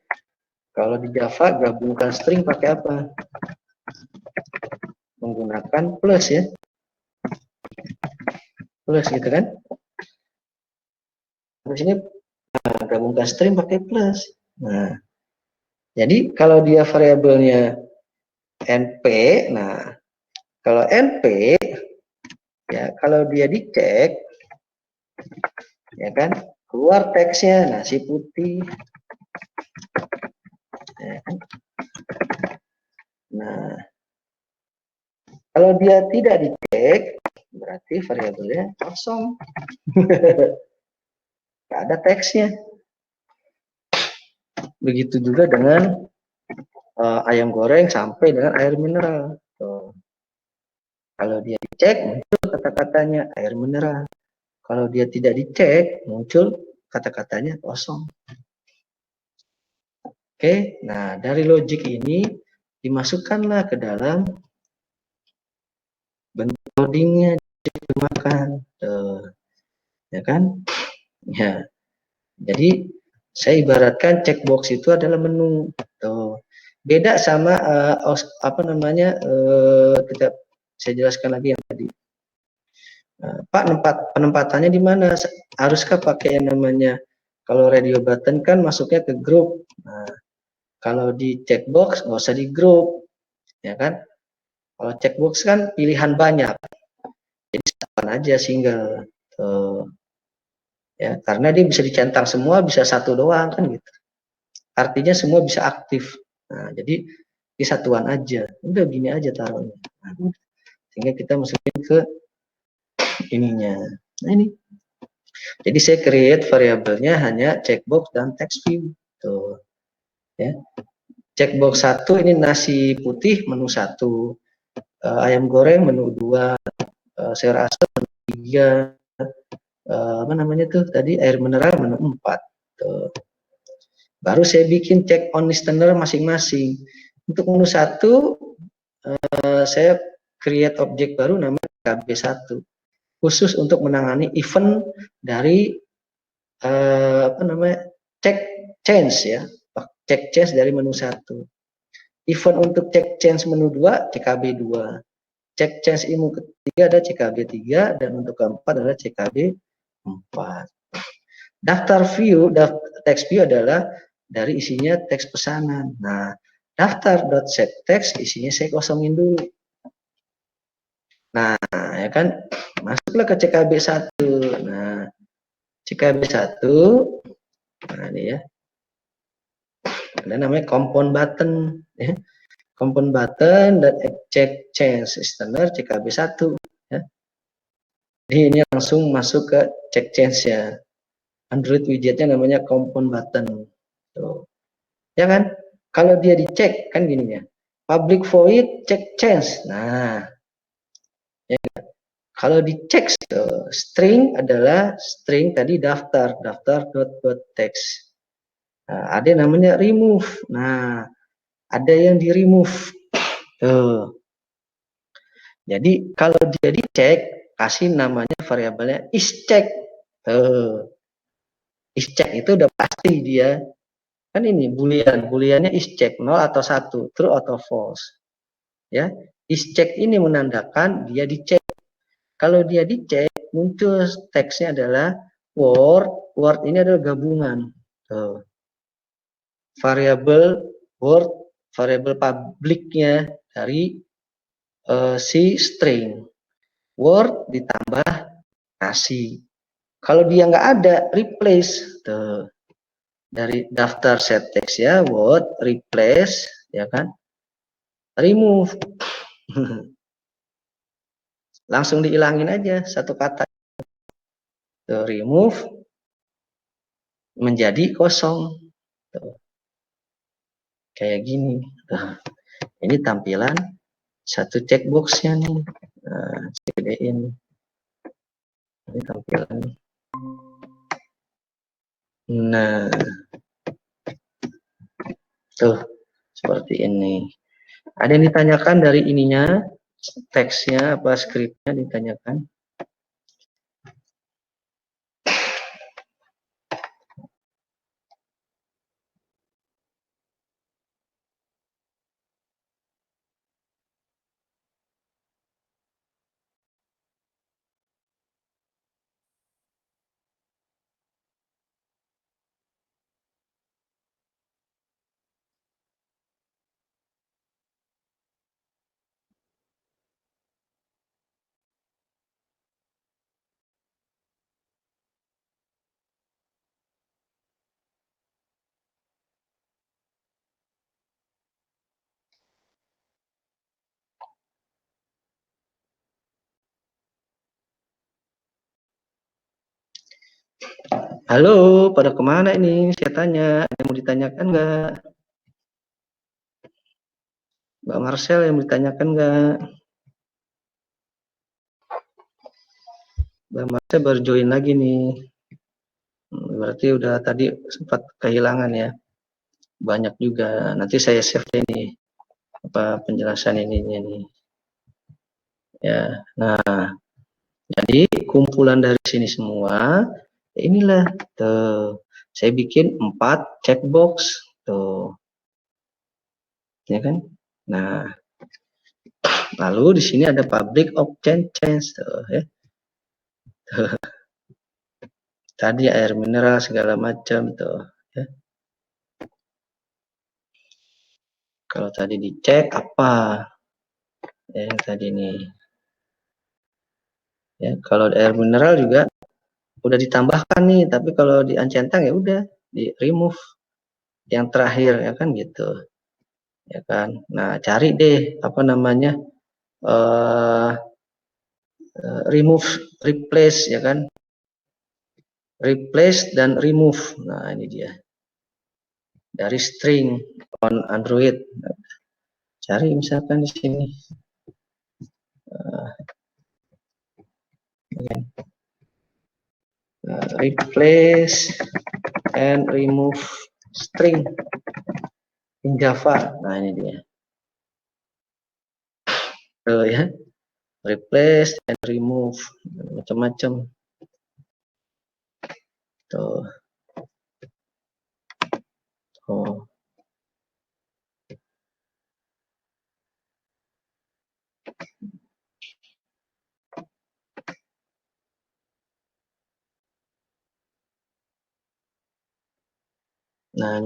Kalau di Java gabungkan string pakai apa? Menggunakan plus ya. Plus gitu kan. Di sini gabungkan string pakai plus. Nah, jadi kalau dia variabelnya np, nah kalau np ya kalau dia dicek ya kan keluar teksnya nasi putih. Ya kan? Nah, kalau dia tidak dicek berarti variabelnya kosong. Tidak ada teksnya. Begitu juga dengan ayam goreng sampai dengan air mineral. Tuh. Kalau dia dicek muncul kata-katanya air mineral. Kalau dia tidak dicek muncul kata-katanya kosong. Oke, nah dari logik ini dimasukkanlah ke dalam bentuk codingnya diterjemahkan, ya kan? Ya, jadi saya ibaratkan checkbox itu adalah menu. Tuh. Beda sama saya jelaskan lagi yang tadi. Pak, penempatannya di mana? Haruskah pakai yang namanya kalau radio button kan masuknya ke grup. Nah, kalau di checkbox nggak usah di grup, ya kan? Kalau checkbox kan pilihan banyak, jadi siapkan aja single. Tuh. Ya, karena dia bisa dicentang semua, bisa satu doang kan gitu. Artinya semua bisa aktif. Nah, jadi di satuan aja. Udah gini aja taruhnya. Nah, sehingga kita masukin ke ininya. Nah ini. Jadi saya create variabelnya hanya checkbox dan text view. Tuh. Ya. Checkbox 1 ini nasi putih menu 1. Ayam goreng menu 2. Sayur asam menu 3. Apa namanya tuh tadi air mineral menu 4. Tuh. Baru saya bikin check on listener masing-masing. Untuk menu 1 saya create objek baru namanya KB1 khusus untuk menangani event dari check change ya. Check change dari menu 1. Event untuk check change menu 2 CKB 2. Check change menu ketiga ada CKB 3 dan untuk keempat adalah CKB 4. Daftar text view adalah dari isinya teks pesanan. Nah, daftar.setText isinya saya kosongin dulu. Nah, ya kan masuklah ke CKB 1. Nah, CKB 1 nah ini ya. Ada namanya compound button ya. Compound button dan check change listener CKB 1 ya. Jadi ini langsung masuk ke check change-nya. Android widgetnya namanya compound button. Tuh. Ya kan? Kalau dia dicek kan gini ya. Public void check change. Nah, ya. Kalau dicek string adalah string tadi daftar text. Nah, ada yang namanya remove. Nah, ada yang di remove. Tuh. Jadi kalau dia dicek, kasih namanya variabelnya ischeck. Tuh. Ischeck itu udah pasti dia. Kan ini booleannya ischeck 0 atau 1, true atau false. Ya, ischeck ini menandakan dia dicek. Kalau dia dicek, muncul teksnya adalah word ini adalah gabungan. Tuh. Variabel word, variabel publiknya dari si string. Word ditambah kasih. Kalau dia nggak ada, replace. Tuh. Dari daftar set text ya, word, replace, ya kan, remove. Langsung dihilangin aja satu kata. Tuh, remove menjadi kosong. Tuh. Kayak gini. Nah, ini tampilan satu checkboxnya nih. Nah, gedein. Ini tampilan. Nah, tuh seperti ini. Ada yang ditanyakan dari ininya, teksnya apa skripnya ditanyakan? Halo, pada kemana ini? Saya tanya, ada yang mau ditanyakan nggak? Mbak Marcel yang mau ditanyakan nggak? Mbak Marcel baru join lagi nih. Berarti udah tadi sempat kehilangan ya. Banyak juga. Nanti saya save ini apa penjelasan ininya nih. Ya. Nah, jadi kumpulan dari sini semua inilah tuh. Saya bikin 4 checkbox tuh. Ya kan? Nah, lalu di sini ada public option change tuh ya. Tadi air mineral segala macam tuh ya. Kalau tadi dicek apa ya, yang tadi nih ya, kalau air mineral juga udah ditambahkan nih, tapi kalau di Ancentang ya udah di remove yang terakhir ya kan gitu ya kan. Nah, cari deh apa namanya remove, replace ya kan, replace dan remove. Nah, ini dia dari string on Android. Cari misalkan di sini replace and remove string in Java. Nah, ini dia. Ya, replace and remove macam-macam. Tuh. Oh. Nah,